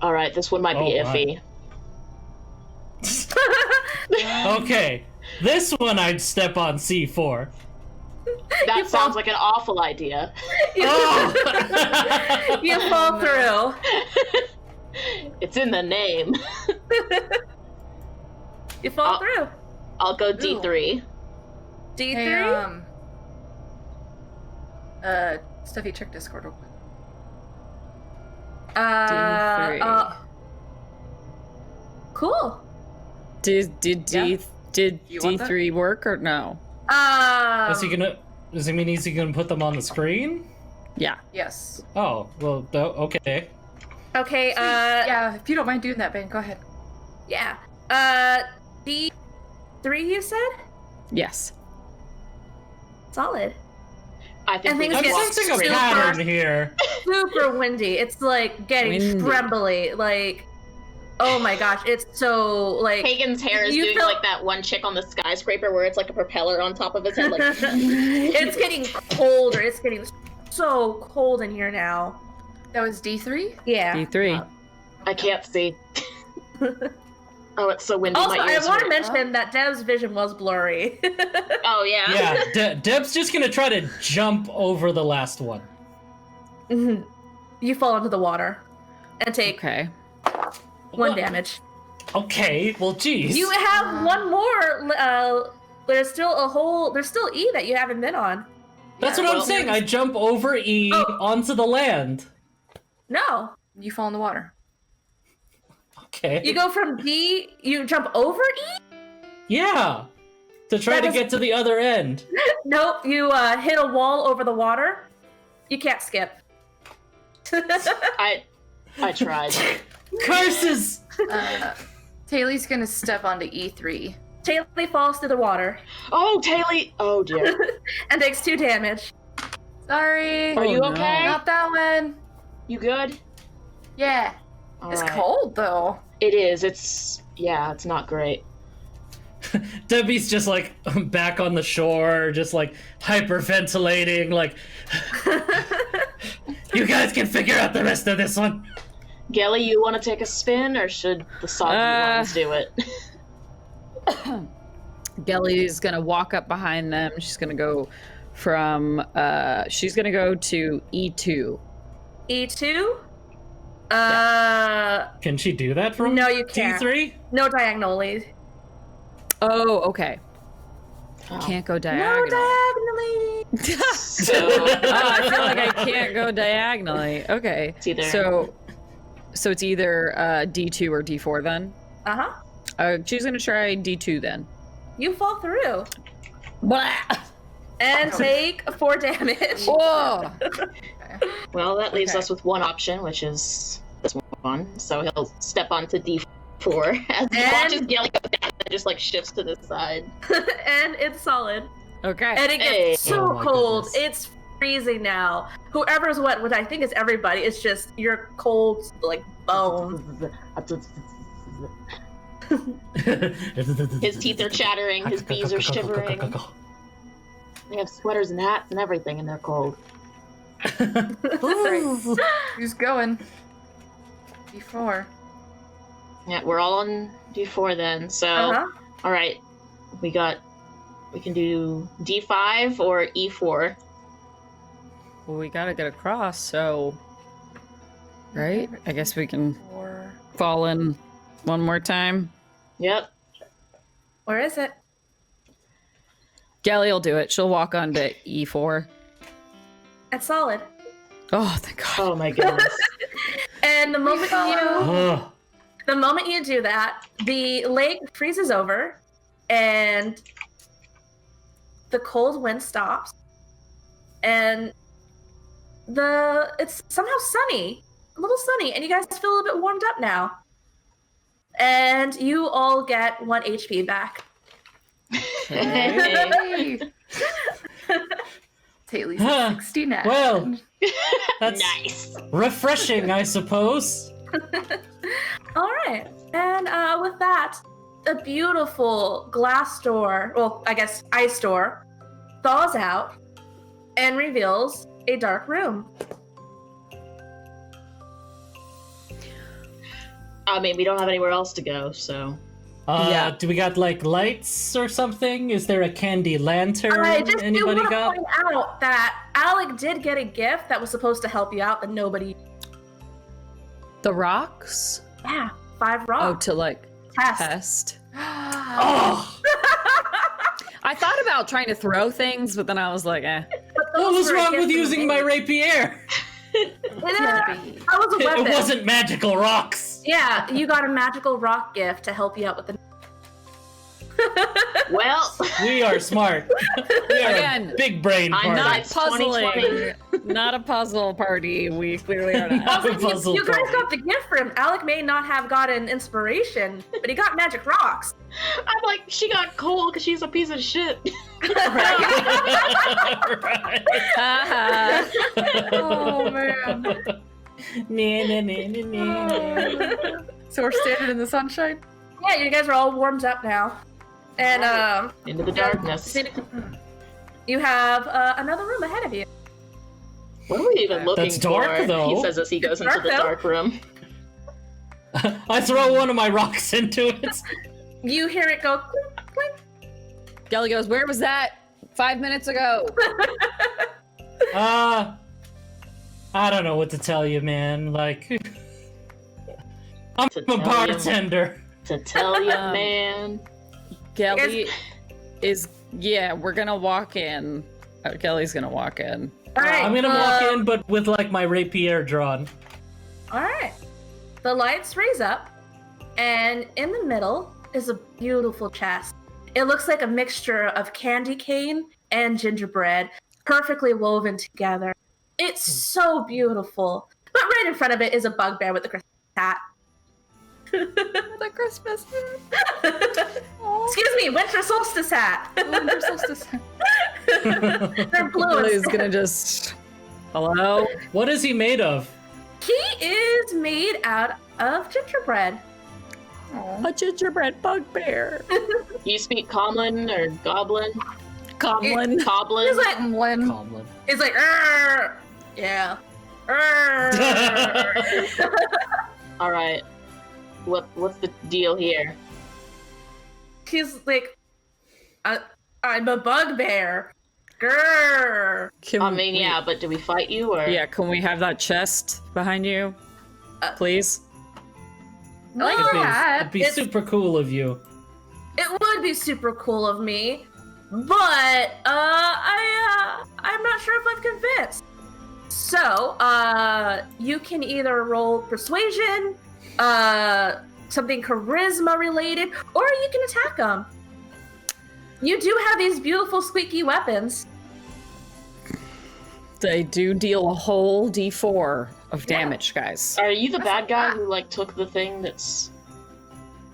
All right, this one might be Oh, my. iffy. Okay, this one I'd step on C4. That You sounds fall- like an awful idea. Oh! You fall through. It's in the name. You fall Oh. through. I'll go D3. D3. Hey, Steffi, check Discord real quick. D3. Cool. Did Yeah. You want that? D3 work or no? Is he gonna? Does he mean he's gonna put them on the screen? Yeah. Yes. Oh, well, okay. Okay, yeah, if you don't mind doing that, Ben, go ahead. yeah. D3 you said? Yes. Solid. I think And we things I'm can get walk sensing a straight. pattern here. Super windy. It's like getting Windy. trembly. Like, oh my gosh, it's so like. Hagen's hair is You doing feel- like that one chick on the skyscraper where it's like a propeller on top of his head. Like, It's getting colder. It's getting so cold in here now. That was D3? Yeah. D3. I can't see. Oh, it's so windy. Also, my I ears want to hurt. mention that Dev's vision was blurry. Oh yeah. Yeah, Deb's just gonna try to jump over the last one. You fall into the water and take Okay. 1 What? damage. Okay, well, geez. You have one more. There's still E that you haven't been on. That's Yeah, what I'm well- saying. I jump over E Oh. onto the land. No, You fall in the water. Okay. you go from D. You jump over E. Yeah. To try That to is- get to the other end. Nope. You hit a wall over the water. You can't skip. I tried. Curses! Taylor's gonna step onto E3. Taylor falls through the water Oh, Taylor! Oh dear. and takes 2 damage. Sorry. Are you no. okay? Not that one. You good? Yeah. It's Alright. cold though. It is. It's not great. Debbie's just like back on the shore, just like hyperventilating, like you guys can figure out the rest of this one. Gelly, you want to take a spin, or should the soggy ones do it? Gelly's gonna walk up behind them. She's gonna go from she's gonna go to E2. E2? Can she do that from No, you can't. T3? No diagonally. Oh, okay. Oh. Can't go No diagonal. diagonally. So I feel like I can't go diagonally. Okay. It's either- So it's either D2 or D4 then. Uh-huh. She's gonna try D2 then. You fall through Blah! and take 4 damage. Whoa! well, that leaves Okay. us with one option, which is this one. So he'll step onto D4 as he And- watches Gelly go down and just like shifts to the side. And it's solid. Okay. And it gets Hey. so Oh my cold. goodness. It's freezing now. Whoever's wet, which I think is everybody, it's just you're cold like bone. His teeth are chattering, his bees are shivering. They have sweaters and hats and everything, and they're cold. Who's going? D4. Yeah, we're all on D4 then. So, Uh-huh. all right, we can do D5 or E4. Well, we gotta get across, so right? I guess we can Four. fall in one more time. Yep. Where is it? Gelly will do it. She'll walk on to E4. It's solid. Oh, thank God. Oh my goodness. And the moment Oh, you do that, the lake freezes over and the cold wind stops. And it's somehow sunny. A little sunny, and you guys feel a little bit warmed up now. And you all get 1 HP back. Hey. Taylor's Huh. 60 now. well, that's Nice. refreshing, I suppose. All right. And with that, the beautiful glass door, well, I guess ice door, thaws out and reveals a dark room. I mean, we don't have anywhere else to go, so. Yeah. Do we got like lights or something? Is there a candy lantern I just do anybody want to got? point out that Alec did get a gift that was supposed to help you out, but nobody. The rocks? Yeah, 5 Oh, rocks. to like Test. test. Oh, I thought about trying to throw things, but then I was like, eh. But what those was were a wrong gift with from using me. my rapier? That was a weapon. It wasn't magical rocks. Yeah, you got a magical rock gift to help you out with the. Well, We are smart. We are Again, a big brain I'm party. Not It's puzzling. 2020. Not a puzzle party. We clearly are not. Not a Also, puzzle you guys party. got the gift for him. Alec may not have gotten inspiration, but he got magic rocks. I'm like, she got cold because she's a piece of shit. Right. Haha. Oh man. So we're standing in the sunshine? Yeah, you guys are all warmed up now. And Into the darkness. you have another room ahead of you. What are we even looking That's dark, for? though. He says as he goes into Dark, the though. dark room. I throw one of my rocks into it. You hear it go clink, clink. Gelly goes, where was that 5 minutes ago? I don't know what to tell you, man. Like, I'm To a tell you. bartender. To tell you, Um, man. Gelly is, yeah, we're gonna walk in. Gelly's gonna walk in. All right. I'm gonna walk in, but with like my rapier drawn. All right. The lights raise up, and in the middle is a beautiful chest. It looks like a mixture of candy cane and gingerbread, perfectly woven together. It's so beautiful. But right in front of it is a bugbear with a Christmas hat. The Christmas hat. Aw. Excuse me, winter solstice hat. Winter solstice hat. They're blue. Lily's instead. gonna just. Hello? What is he made of? He is made out of gingerbread. Aw. A gingerbread bugbear. You speak Common or Goblin? Coblin. Goblin? He's like, Comlin. Goblin. he's like, "Arr." Yeah. Arr. All right. What's the deal here? He's like, I'm a bugbear. Grrr. Can I mean, we- yeah, but do we fight you or? Yeah, can we have that chest behind you? Please? I like Your your hat. It'd be It's- super cool of you. It would be super cool of me, but I'm not sure if I'm convinced. So, you can either roll persuasion, something charisma related, or you can attack them. You do have these beautiful squeaky weapons. They do deal a whole d4 of damage, guys. Are you the bad guy who like took the thing that's?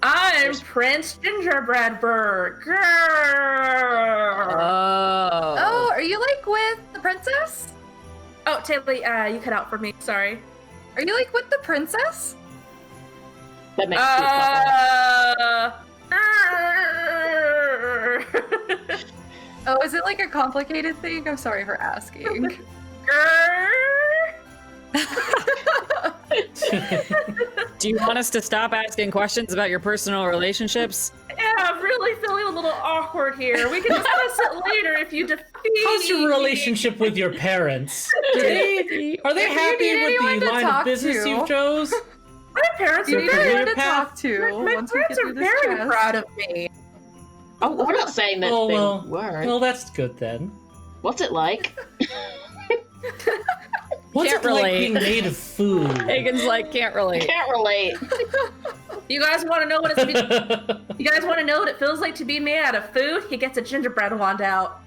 I'm Prince Gingerbread Bird. Grrr. Oh, are you like with the princess? Oh, Taylor, you cut out for me. Sorry. Are you like with the princess? That makes two Grrr. Oh, is it like a complicated thing? I'm sorry for asking. Grrr. Do you want us to stop asking questions about your personal relationships? Yeah, I'm really feeling a little awkward here. We can discuss it later if you defeat How's your me. relationship with your parents? Are they If you happy need with anyone the to line talk of business to. you chose? My parents You are need career anyone to path? talk to my once we parents get are through this very chest. proud of me. Oh, we're not saying that Oh, they well. weren't. Well, that's good then. What's it like? What's Can't it like relate. being made of food? Hagen's like, can't relate. Can't relate. You guys want to know what you guys want to know what it feels like to be made out of food? He gets a gingerbread wand out.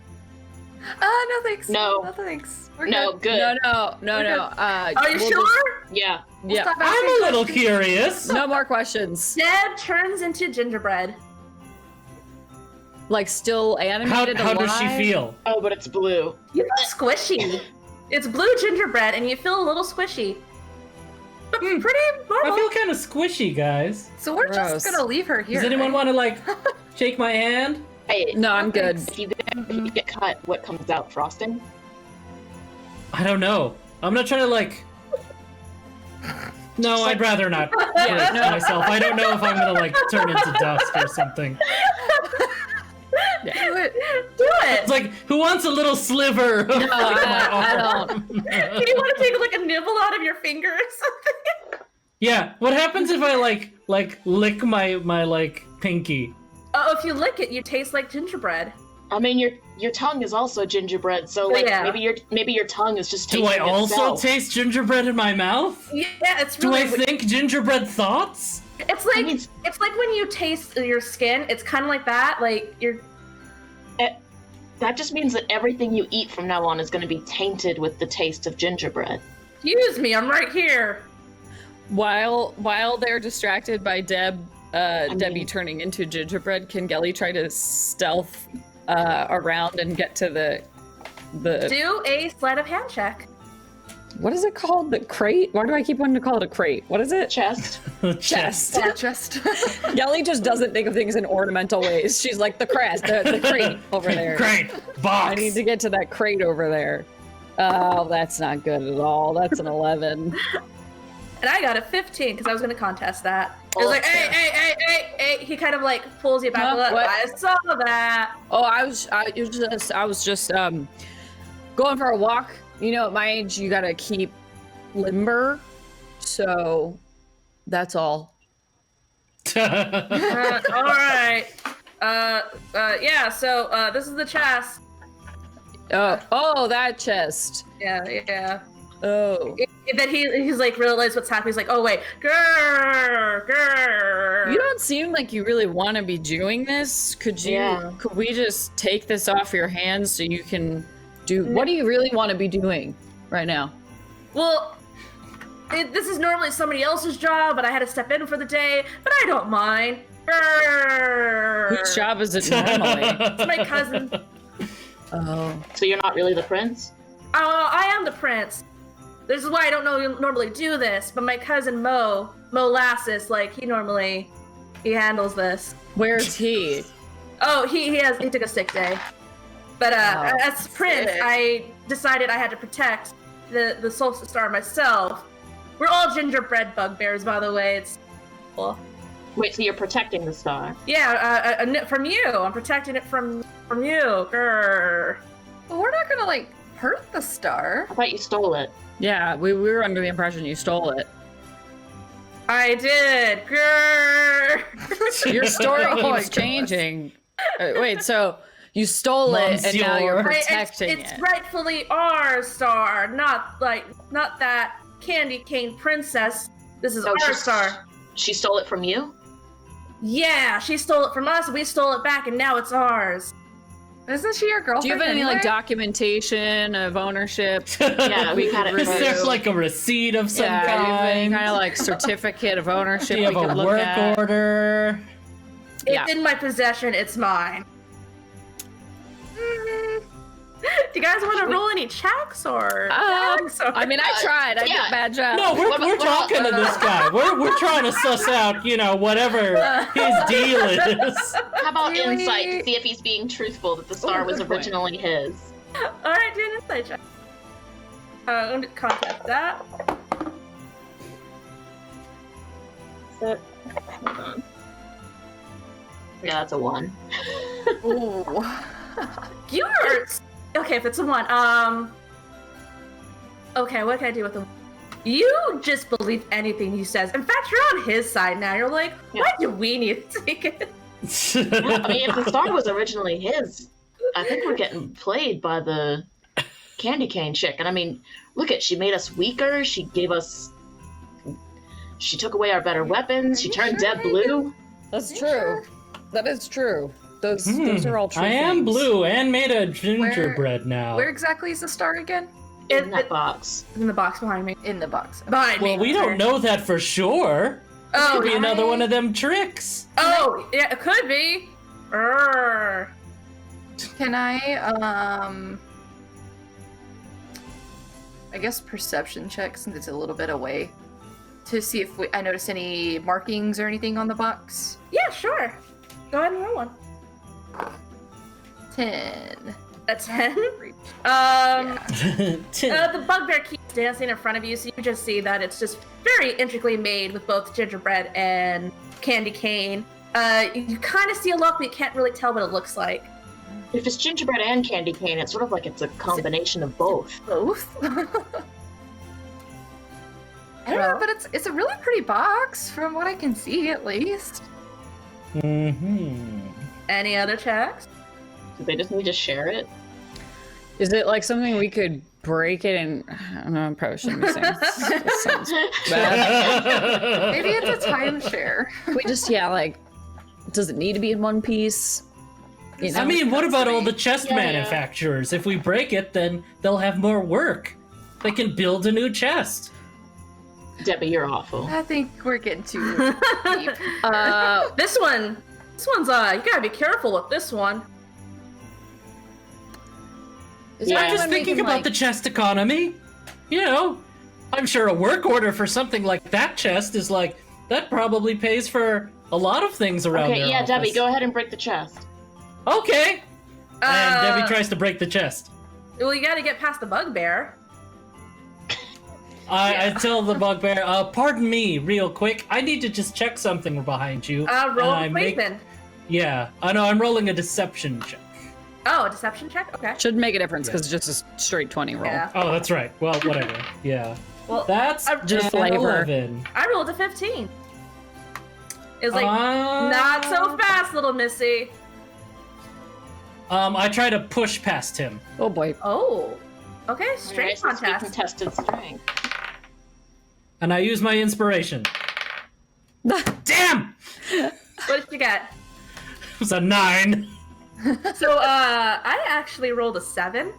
No thanks. No. No thanks. We're No, good. good. No. Are you we'll sure? Yeah. Yeah. Stop I'm asking a little questions. curious. No more questions. Deb turns into gingerbread. Like still How, animated how does she alive? feel? Oh, but it's blue. You feel squishy. It's blue gingerbread, and you feel a little squishy. But pretty I normal. feel kind of squishy, guys. So we're Gross. just gonna leave her here. Does anyone right? want to like shake my hand? Hey, No, I'm good. if you get cut, what comes out? Frosting? I don't know. I'm not trying to like. No, I'd rather not hurt no. myself. I don't know if I'm gonna like turn into dust or something. Do it. Do It's it. like, who wants a little sliver? Of like, my I arm? Do you want to take like a nibble out of your finger or something? Yeah. What happens if I like lick my like pinky? Oh, if you lick it, you taste like gingerbread. I mean, your tongue is also gingerbread, so like Yeah. maybe your tongue is just Do tasting I also itself. taste gingerbread in my mouth? Yeah, it's Do really. I think gingerbread thoughts? It's like I mean- it's like when you taste your skin. It's kind of like that. Like you're. That just means that everything you eat from now on is going to be tainted with the taste of gingerbread. Excuse me, I'm right here. While they're distracted by Debbie mean- turning into gingerbread, can Gelly try to stealth around and get to the Do a sleight of hand check. what is it called? The crate? Why do I keep wanting to call it a crate? What is it? Chest. Chest. Yeah, just. Gelly just doesn't think of things in ornamental ways. She's like the crate over there. Great box. I need to get to that crate over there. Oh, that's not good at all. That's an 11. And I got a 15 because I was going to contest that. It was Oh, like, that's hey. He kind of like pulls you back Huh? a little. What? I saw that. Oh, I was just going for a walk. You know, at my age, you gotta keep limber. So that's all. All right. Yeah. So this is the chest. Oh, that chest. Yeah. Oh, Then he's like realized what's happening. He's like, oh wait, grrr. you don't seem like you really want to be doing this. Could we just take this off your hands so you can do? What do you really want to be doing right now? Well, this is normally somebody else's job, but I had to step in for the day, but I don't mind. Grrr. Whose job is it normally? It's my cousin. Oh. So you're not really the prince? Oh, I am the prince. This is why I don't normally do this, but my cousin Molasses, like, he handles this. Where's he? Oh, he took a sick day. But as prince, sick. I decided I had to protect the Solstice Star myself. We're all gingerbread bugbears, by the way. It's cool. Wait, so you're protecting the star? Yeah, from you. I'm protecting it from you. Grr. Well, we're not gonna like hurt the star. I thought you stole it. Yeah, we were under the impression you stole it. I did. Grr. Your story Oh my keeps changing. Wait, so you stole it and now you're Monsieur. protecting it's it. rightfully our star, not that candy cane princess. This is Oh, our she's- star. She stole it from you? Yeah, she stole it from us, we stole it back, and now it's ours. Isn't she your girlfriend? Do you have any anyway? like documentation of ownership? Yeah, we got it. Is there Review. like a receipt of some Yeah, do you have any kind? kind of like certificate of ownership Do you we have could a look work at? order? It's Yeah. in my possession, it's mine. Do you guys want to roll any checks or? I mean, I tried. I did yeah. a bad job. No, we're What- talking to this guy. We're trying to suss out, whatever his deal is. How about Really? insight to see if he's being truthful that the star Ooh, was good point. originally his? All right, do an insight check. I'm going to contact that. Hold on. Yeah, that's a 1. Ooh. You are okay. If it's a 1, okay. What can I do with the? You just believe anything he says. In fact, you're on his side now. You're like, why do we need to take it? I mean, if the star was originally his, I think we're getting played by the candy cane chick. And I mean, look at, she made us weaker. She took away our better weapons. She turned Deb blue. That's true. That is true. Those are all true. I am things. blue and made a gingerbread now. Where exactly is the star again? In that box. in the box behind me. In the box. Behind me. Well, we don't know that for sure. Oh, Could be yeah. another one of them tricks. Oh, yeah, it could be. Urgh. Can I I guess perception check since it's a little bit away to see if I notice any markings or anything on the box. Yeah, sure. Go ahead and roll one. 10. A 10. Yeah. The bugbear keeps dancing in front of you, so you just see that it's just very intricately made with both gingerbread and candy cane. You kind of see a look, but you can't really tell what it looks like. If it's gingerbread and candy cane, it's sort of like it's a combination of both. Both? I don't know, but it's a really pretty box from what I can see at least. Mm-hmm. Any other checks? Do they just need to share it? Is it like something we could break it and I don't know, I probably shouldn't be saying this. This sounds bad. Maybe it's a timeshare. We just like does it need to be in one piece? You know? I mean, what about all the chest Yeah, yeah. manufacturers? If we break it, then they'll have more work. They can build a new chest. Debbie, you're awful. I think we're getting too deep. This one's you gotta be careful with this one. Is Yeah. there I'm just anyone we thinking can, about like- the chest economy. I'm sure a work order for something like that chest is like, that probably pays for a lot of things around Okay, their yeah, office. Debbie, go ahead and break the chest. Okay. And Debbie Uh, tries to break the chest. Well, you gotta get past the bugbear. I tell the bugbear, pardon me, real quick. I need to just check something behind you. Roll And I a make- then. Yeah, I know. I'm rolling a deception check. Oh, a deception check? Okay. Shouldn't make a difference because it's just a straight 20 roll. Yeah. Oh, that's right. Well, whatever. Yeah, Well, that's Just an flavor. 11. I rolled a 15. It was like, not so fast, little missy. I try to push past him. Oh boy. Oh. Okay, strength Alright, so we contest. contested strength. And I use my inspiration. Damn! What did you get? It was a 9. So, I actually rolled a 7.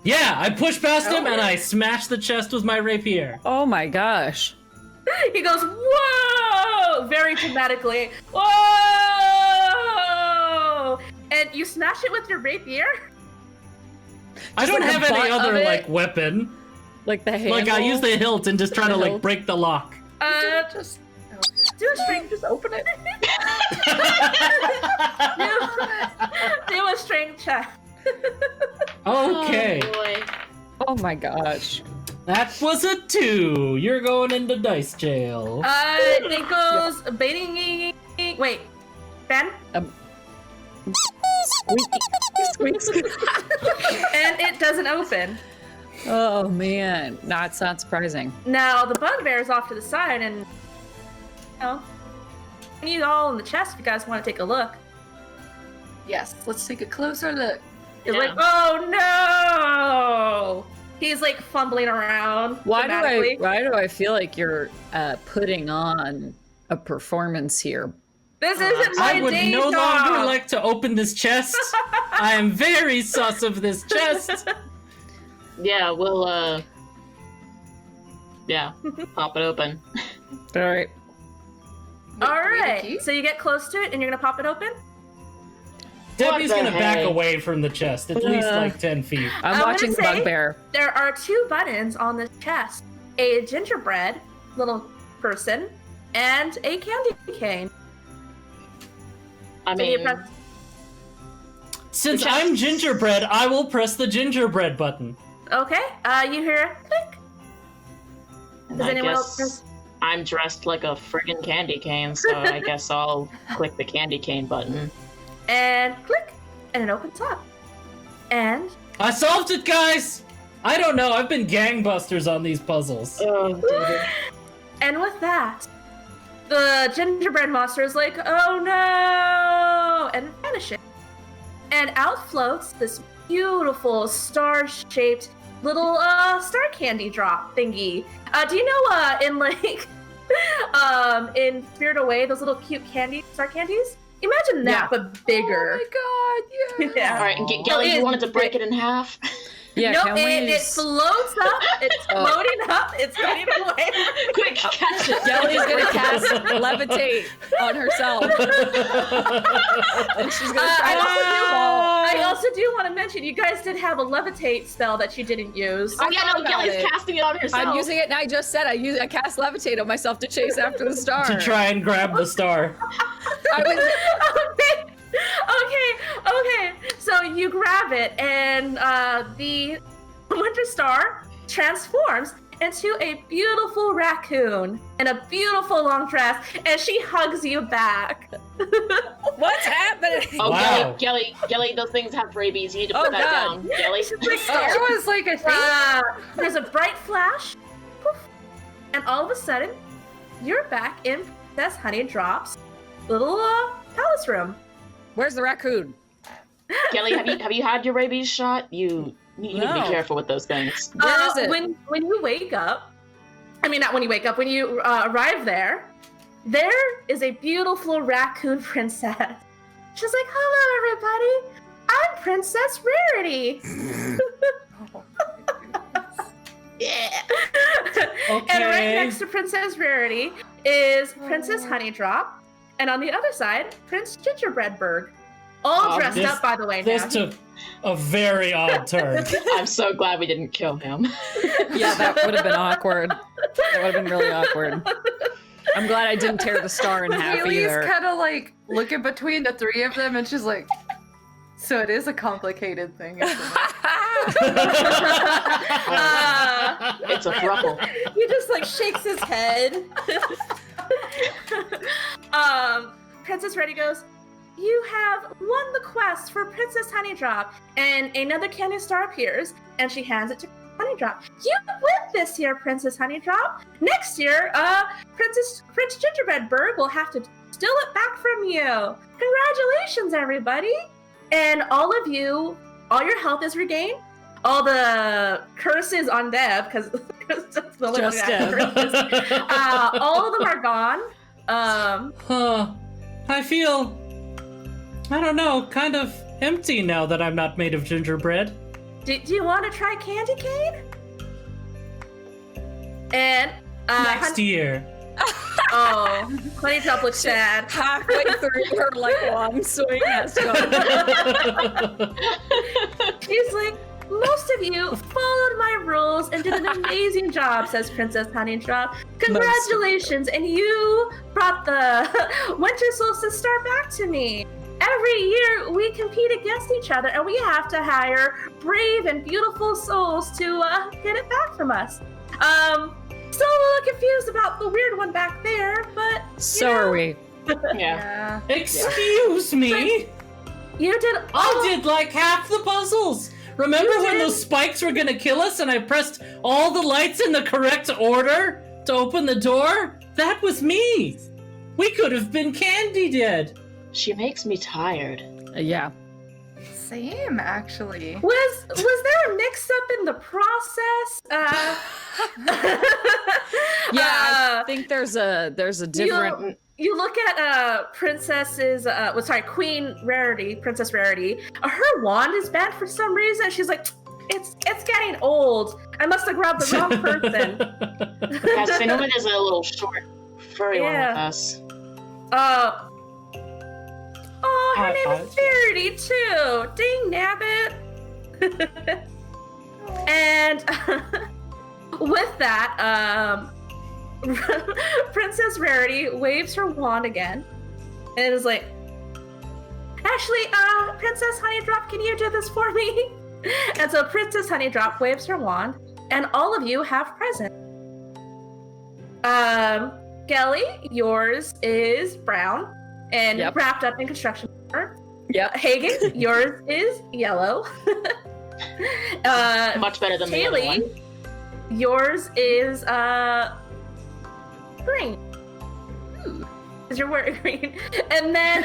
Yeah, I push past him and I smash the chest with my rapier. Oh my gosh. He goes, whoa! Very dramatically. Whoa! And you smash it with your rapier? I don't like have the any butt of other, it? like, weapon. Like the handle? Like, I use the hilt and just try The to, like, hilt? break the lock. Just okay. Do a strength. Just open it. Do a strength check. Okay. Oh, boy. Oh my gosh. That was a 2. You're going into dice jail. It goes baiting. Wait, Ben? Squeak, squeak. And it doesn't open. Oh man. No, it's not surprising. Now the bugbear is off to the side, and you know, I need all in the chest if you guys want to take a look. Yes, let's take a closer look. He's Yeah. like, oh no! He's like fumbling around. Why dramatically. do I feel like you're putting on a performance here? This isn't my I would day no job. longer like to open this chest. I am very sus of this chest. Yeah, we'll, yeah, pop it open. All right. All Do we need a right, key? so you get close to it, and you're gonna pop it open. Debbie's the gonna back heck? away from the chest, at least Uh. like 10 feet. I'm I'm watching the gonna say- bugbear. There are 2 buttons on this chest: a gingerbread little person and a candy cane. I So you mean, press- Since The chest- I'm gingerbread, I will press the gingerbread button. Okay, you hear a click. and Does I anyone else guess press? I'm dressed like a friggin' candy cane, so I guess I'll click the candy cane button. And click, and it opens up. And I solved it, guys! I don't know, I've been gangbusters on these puzzles. Oh, dude. and with that, the gingerbread monster is like, oh no, and vanishes. And out floats this beautiful star-shaped little star candy drop thingy. Do you know in like in Spirit Away, those little cute star candies? Imagine that, Yeah. but bigger. Oh my god, yeah. Yeah. All right, and Oh, Gelly, it- you wanted to break it in half? Yeah, Nope, can we it use... floats up. It's Oh. floating up. It's getting away. Quick, catch it! Gelly's gonna cast levitate on herself. And she's gonna try to fall. I also do want to mention, you guys did have a levitate spell that you didn't use. Oh yeah, no, about Gelly's it. casting it on herself. I'm using it, and I just said I cast levitate on myself to chase after the star. To try and grab the star. I was, Okay. So you grab it, and the Winter Star transforms into a beautiful raccoon in a beautiful long dress, and she hugs you back. what's happening? Oh, Wow. Gelly, those things have rabies. You need to Oh, put that God. down, Gelly. There was like a thing. There's a bright flash, poof, and all of a sudden, you're back in Princess Honeydrop's little palace room. Where's the raccoon? Gelly, have you had your rabies shot? You need to No. be careful with those things. Where is it? When you wake up, I mean, not when you wake up, when you arrive there is a beautiful raccoon princess. She's like, hello, everybody. I'm Princess Rarity. Oh, my goodness. Yeah. Okay. And right next to Princess Rarity is Princess Honeydrop. And on the other side, Prince Gingerbreadberg. All Oh, dressed this- up, by the way, This now. took a very odd turn. I'm so glad we didn't kill him. Yeah, that would have been awkward. That would have been really awkward. I'm glad I didn't tear the star in half Haley's either. kind of like looking between the 3 of them, and she's like, so it is a complicated thing, isn't it? It's a thruple. He just like shakes his head. Princess Rarity goes, you have won the quest for Princess Honeydrop. And another candy star appears, and she hands it to Honeydrop. You win this year, Princess Honeydrop. Next year, Prince Gingerbreadberg will have to steal it back from you. Congratulations, everybody. And all of you, all your health is regained. All the curses on Deb, because that's the only one Just that Deb. curses. All of them are gone. Huh. I feel, I don't know, kind of empty now that I'm not made of gingerbread. do you want to try candy cane? And Next year. oh, Honeydrop looks sad. Halfway through her like wand swing has gone. She's like, most of you followed my rules and did an amazing job, says Princess Honeydrop. Congratulations, and you brought the Winter Solstice Star back to me. Every year we compete against each other, and we have to hire brave and beautiful souls to get it back from us. Still a little confused about the weird one back there, but So are we. Yeah. Excuse me. you did I did like half the puzzles. Remember You when did. those spikes were gonna kill us and I pressed all the lights in the correct order to open the door? That was me. We could have been Candy Dead. She makes me tired. Yeah. Same, actually. Was there a mix-up in the process? Yeah, I think there's a different. You look at Queen Rarity, Princess Rarity. Her wand is bad for some reason. She's like, it's getting old. I must have grabbed the wrong person. Yeah, Cinnamon is a little short, furry one with us. Her name is Rarity too. Dang nabbit. And with that, Princess Rarity waves her wand again and is like, actually, Princess Honeydrop, can you do this for me? And so Princess Honeydrop waves her wand, and all of you have presents. Gelly, yours is brown and Yep. wrapped up in construction paper. Yep. Hagen, yours is yellow. Much better than the other one. Kaylee, yours is green. Because you're wearing green. And then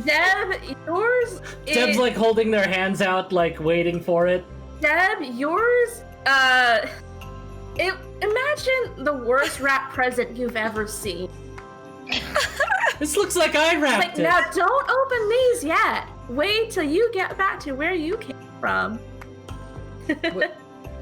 Deb, yours is Deb's like holding their hands out, like waiting for it. Deb, yours imagine the worst wrap present you've ever seen. This looks like I wrapped Like, it. now don't open these yet. Wait till you get back to where you came from. They're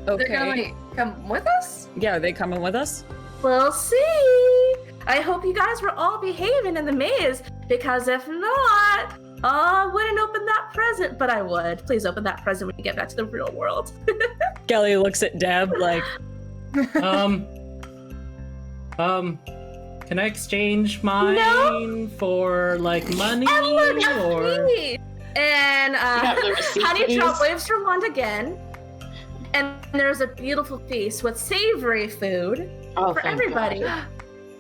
Okay. gonna come with us? Yeah, are they coming with us? We'll see. I hope you guys were all behaving in the maze, because if not, I wouldn't open that present, but I would. Please open that present when you get back to the real world. Kelly looks at Deb like, Can I exchange mine for like money or? Please. And You have the receipt, Honeydrop please? waves her wand again, and there's a beautiful feast with savory food Oh, for thank everybody. God.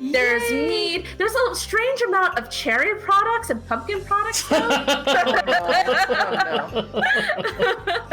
There's mead. There's a strange amount of cherry products and pumpkin products.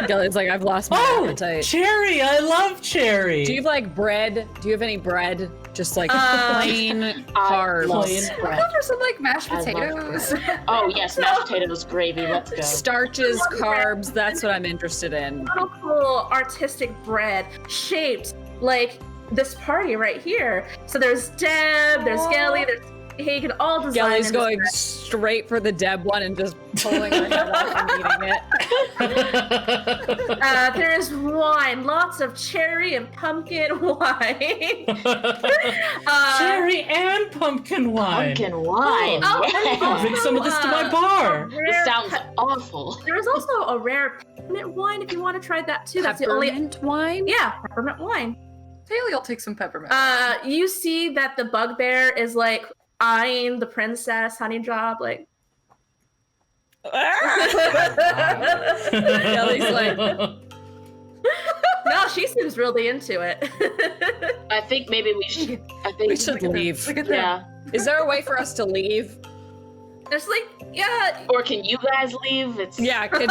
Kelly's like, I've lost my Oh, appetite. cherry! I love cherry. Do you have like bread? Do you have any bread? Just like plain I carbs. love Plain I'll bread. go for some like mashed I love potatoes. Oh yes, mashed potatoes, gravy. Let's go. Starches, carbs, that's what I'm interested in. Beautiful artistic bread shaped like this party right here. So there's Deb, there's Gelly, there's Hagen, all designed. Kelly's in this going bread. straight for the Deb one and just pulling her head off and eating it. There is wine, lots of cherry and pumpkin wine. Cherry and pumpkin wine. Pumpkin wine. Oh, yeah. and I'll bring some of this to my bar. This sounds awful. There is also a rare peppermint wine if you want to try that too. That's the only. Peppermint wine? Yeah, peppermint wine. Haley will take some peppermint. You see that the bugbear is like eyeing the princess Honeydrop, like. Kelly's like, No, she seems really into it. I think maybe we should. I we think. should Look at leave. this. Look at that. Yeah. Is there a way for us to leave? It's like, yeah, Or can you guys leave? It's Yeah, can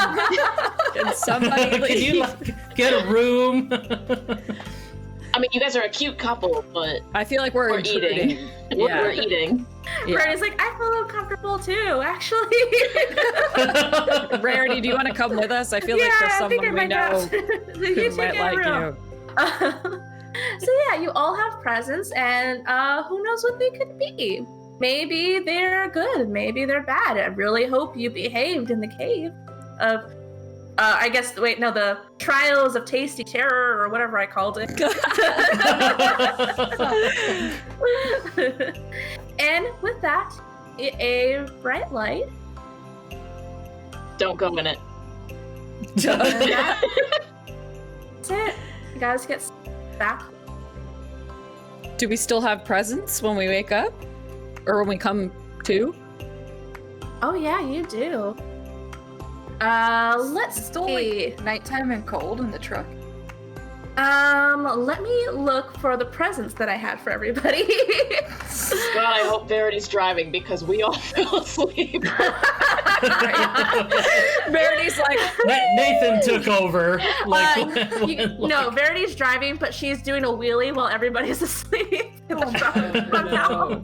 somebody Can leave? you like, get a room? I mean, you guys are a cute couple, but I feel like we're eating. intruding. We're Yeah. eating. Yeah. Rarity's like, I feel uncomfortable too, actually. Rarity, do you want to come with us? I feel like Yeah, there's I think someone I we might know have to. You who two might get a like room. you. So yeah, you all have presents, and who knows what they could be? Maybe they're good, maybe they're bad. I really hope you behaved in the cave. I guess, wait, no, the Trials of Tasty Terror or whatever I called it. And with that, a bright light. Don't go in it. That's it. You guys get back. Do we still have presents when we wake up? Or when we come to? Oh yeah, you do. Let's Still see. like nighttime and cold in the truck. Let me look for the presents that I had for everybody. God, I hope Verity's driving because we all fell asleep. Verity's like, Nathan took over. No, Verity's driving, but she's doing a wheelie while everybody's asleep in the truck somehow.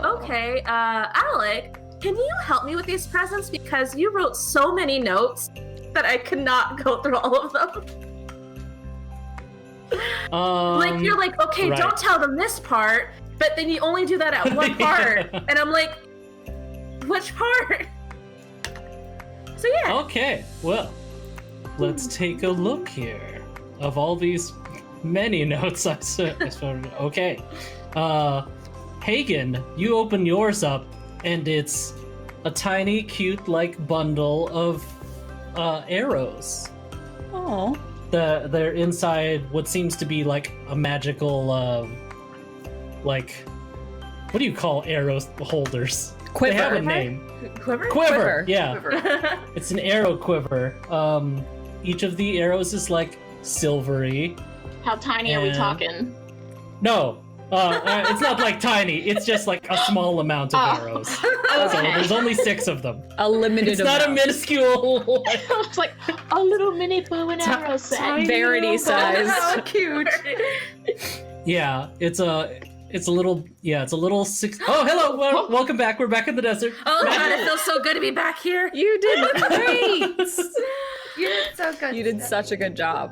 Okay, Alec, can you help me with these presents? Because you wrote so many notes that I could not go through all of them. Like, you're like, okay, right. don't tell them this part, but then you only do that at one part. Yeah. And I'm like, which part? So yeah. Okay, well, let's take a look here. Of all these many notes I said. Okay. Hagen, you open yours up, and it's a tiny, cute, like, bundle of arrows. oh, They're inside what seems to be like a magical, like, what do you call arrow holders? quiver. They have a name. Quiver? Quiver. Yeah, Quiver. it's an arrow quiver. Each of the arrows is like silvery. How tiny are we And- talking? No, it's not like tiny. It's just like a small amount of Oh. arrows. So Okay. there's only 6 of them. A limited It's not a amount. minuscule. It's like a little mini bow and arrow set. Verity size. How cute. Yeah, it's a little. Yeah, it's a little 6. Oh, hello. Welcome back. We're back in the desert. Oh god, it feels so good to be back here. You did great. You did so good. You did such a good job.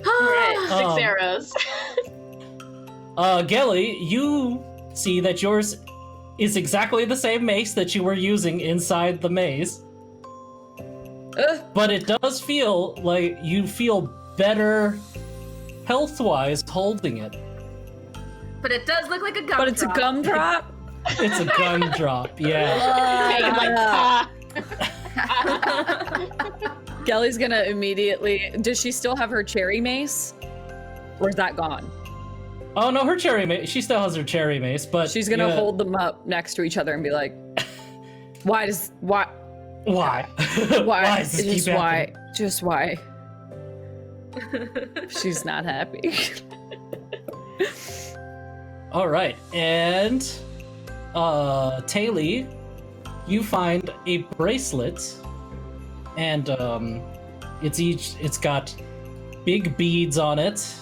Alright, 6 Um, arrows. Gelly, you see that yours is exactly the same mace that you were using inside the maze, but it does feel like you feel better health-wise holding it. But it does look like a gum But it's a drop. gumdrop. It's a gumdrop, yeah. Hagen's like, ah. Gelly's gonna immediately. Does she still have her cherry mace? Or is that gone? Oh no, her cherry mace. She still has her cherry mace, but She's gonna yeah, hold them up next to each other and be like, why? Why? Why does this just keep why? happening? Just why? She's not happy. All right, and Taylor, you find a bracelet, and it's got big beads on it,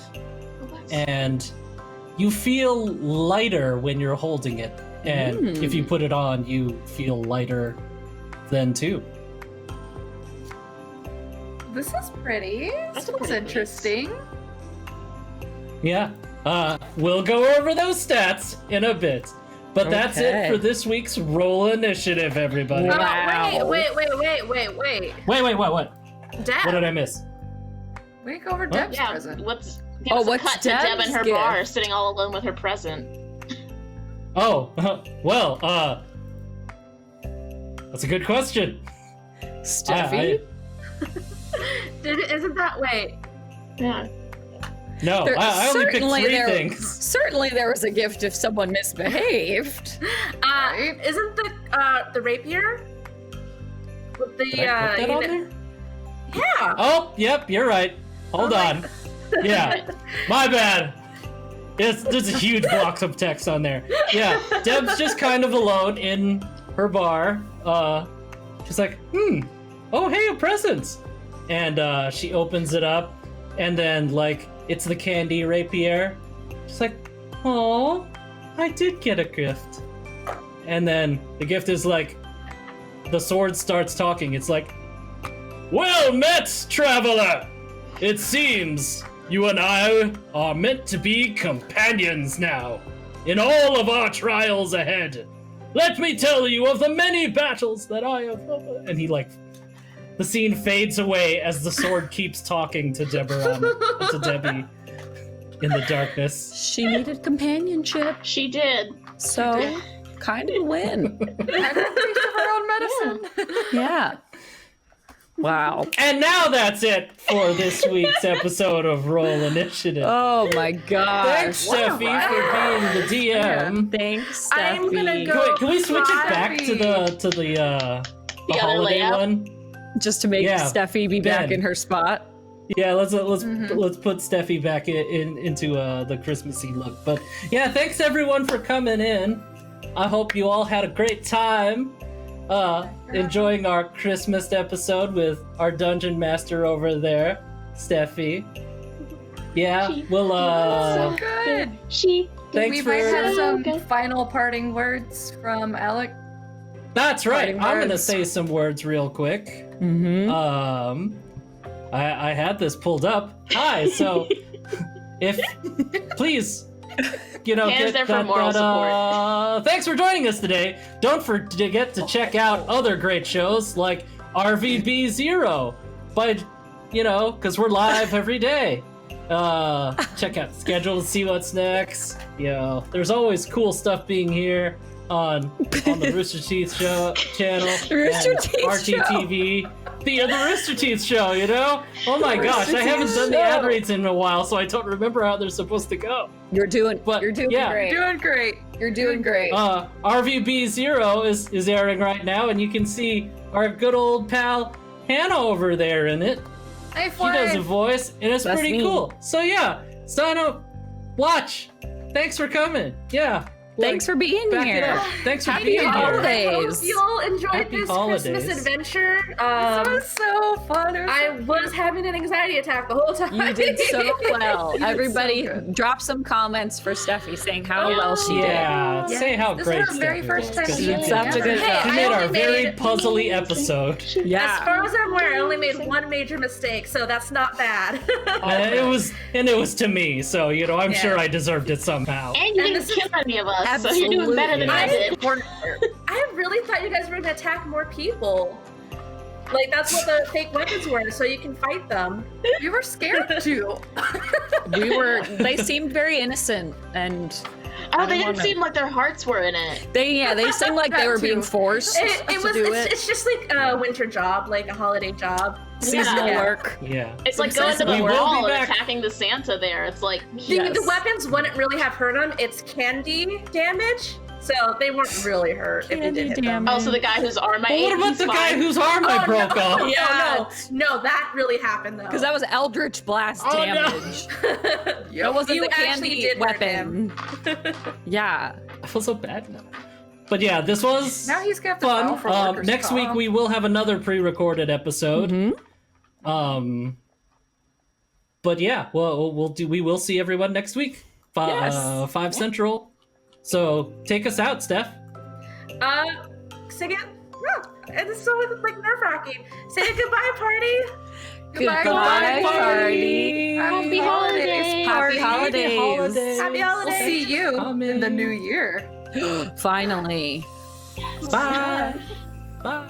and you feel lighter when you're holding it, and if you put it on, you feel lighter then too. This is pretty. That's This a looks pretty interesting. Yeah. We'll go over those stats in a bit. But that's it Okay. for this week's Roll Initiative, everybody. Wow. Wait. Wait, what? Dad. What did I miss? We can go over Deb's Yeah, present. let's Oh, give us a what's cut to Deb in Deb's her gift? bar, sitting all alone with her present. Oh, well, that's a good question. Steffi? Isn't that wait? Yeah. No, There- I only picked certainly 3 there- things. Certainly there was a gift if someone misbehaved. Right. Isn't the rapier? With the Did I put that on there? yeah. Oh, yep, you're right. Hold Oh my on. Yeah, my bad. There's a huge block of text on there. Yeah, Deb's just kind of alone in her bar. She's like, oh hey, a present. And she opens it up, and then like it's the candy rapier. She's like, oh, I did get a gift. And then the gift is like, the sword starts talking. It's like, well met, traveler. It seems you and I are meant to be companions now, in all of our trials ahead. Let me tell you of the many battles that I have. And he like the scene fades away as the sword keeps talking to Debbie in the darkness. She needed companionship, She did. so kind of win. And a taste of her own medicine. Yeah. Wow. And now that's it for this week's episode of Roll Initiative. Oh my gosh. Thanks, Steffi, for being the DM. Thanks, I'm Steffi. gonna go- Can we switch it back to the other holiday layout? one? Just to make Yeah, Steffi be back Ben. in her spot. Yeah, let's put Steffi back into the Christmassy look. But yeah, thanks everyone for coming in. I hope you all had a great time enjoying our Christmas episode with our dungeon master over there, Steffi. Yeah, we'll So good. thanks We for might have some final parting words from Alec. That's right. parting I'm gonna words. say some words real quick. Mm-hmm. I had this pulled up. Hi, so if please, Hands there for moral support. Thanks for joining us today. Don't forget to check out other great shows like RVB Zero, because we're live every day. Check out the schedule to see what's next. There's always cool stuff being here on the Rooster Teeth show channel. Rooster and Teeth RTTV. The Rooster Teeth show, Oh my gosh, I haven't done the show. ad reads in a while, so I don't remember how they're supposed to go. You're doing But, yeah. great. Doing great. You're doing great. RVB Zero is airing right now, and you can see our good old pal Hannah over there in it. Hey, She does a voice, and it's That's pretty me. cool. So yeah, sign up, watch. Thanks for coming. Yeah. Thanks for being back it here. up. Thanks for Happy being here. holidays. Hope you all enjoyed Happy this holidays. Christmas adventure. This was so fun. It was I so was having an anxiety attack the whole time. You did so well. You did so Everybody, good. drop some comments for Steffi saying how well she did. Yeah, Yeah. say how This great is our very Steffi first is, time 'cause being she Such a did. good Hey, job. She I made our only very made- puzzly episode. As Yeah. far as I'm aware, I only made one major mistake, so that's not bad. And it was to me, so I'm Yeah. sure I deserved it somehow. And you And didn't this kill any of us, so you're doing better than I Absolutely. did. I really thought you guys were gonna attack more people. Like that's what the fake weapons were, so you can fight them. We were scared too. They seemed very innocent, and Oh, they don't didn't wanna- seem like their hearts were in it. they seemed like they were being too. forced It to was. do It's just like a winter job, like a holiday job. seasonal Yeah. work. Yeah. It's like Some going to the We will be wall and back. attacking the Santa there. It's like, Yes. The weapons wouldn't really have hurt them. It's candy damage, so they weren't really hurt if you Candy did hit them. damage. oh, so the guy whose arm I But ate, what about he's the guy fine. whose arm I broke off? Yeah. No, that really happened though. Because that was Eldritch Blast Oh, no. damage. That wasn't You the actually candy did hurt weapon. Yeah. I feel so bad now. But yeah, this was Now he's got to file fun. for workers' Next week comp. we will have another pre-recorded episode. Mhm. But yeah, we will see everyone next week. Yes. 5 Central. So take us out, Steph. Sing it. No, it's so like nerve-wracking. Say a goodbye, party. Goodbye, party. Happy holidays. Happy party. holidays. Happy We'll holidays. see you in the new year. Finally. Bye. Bye.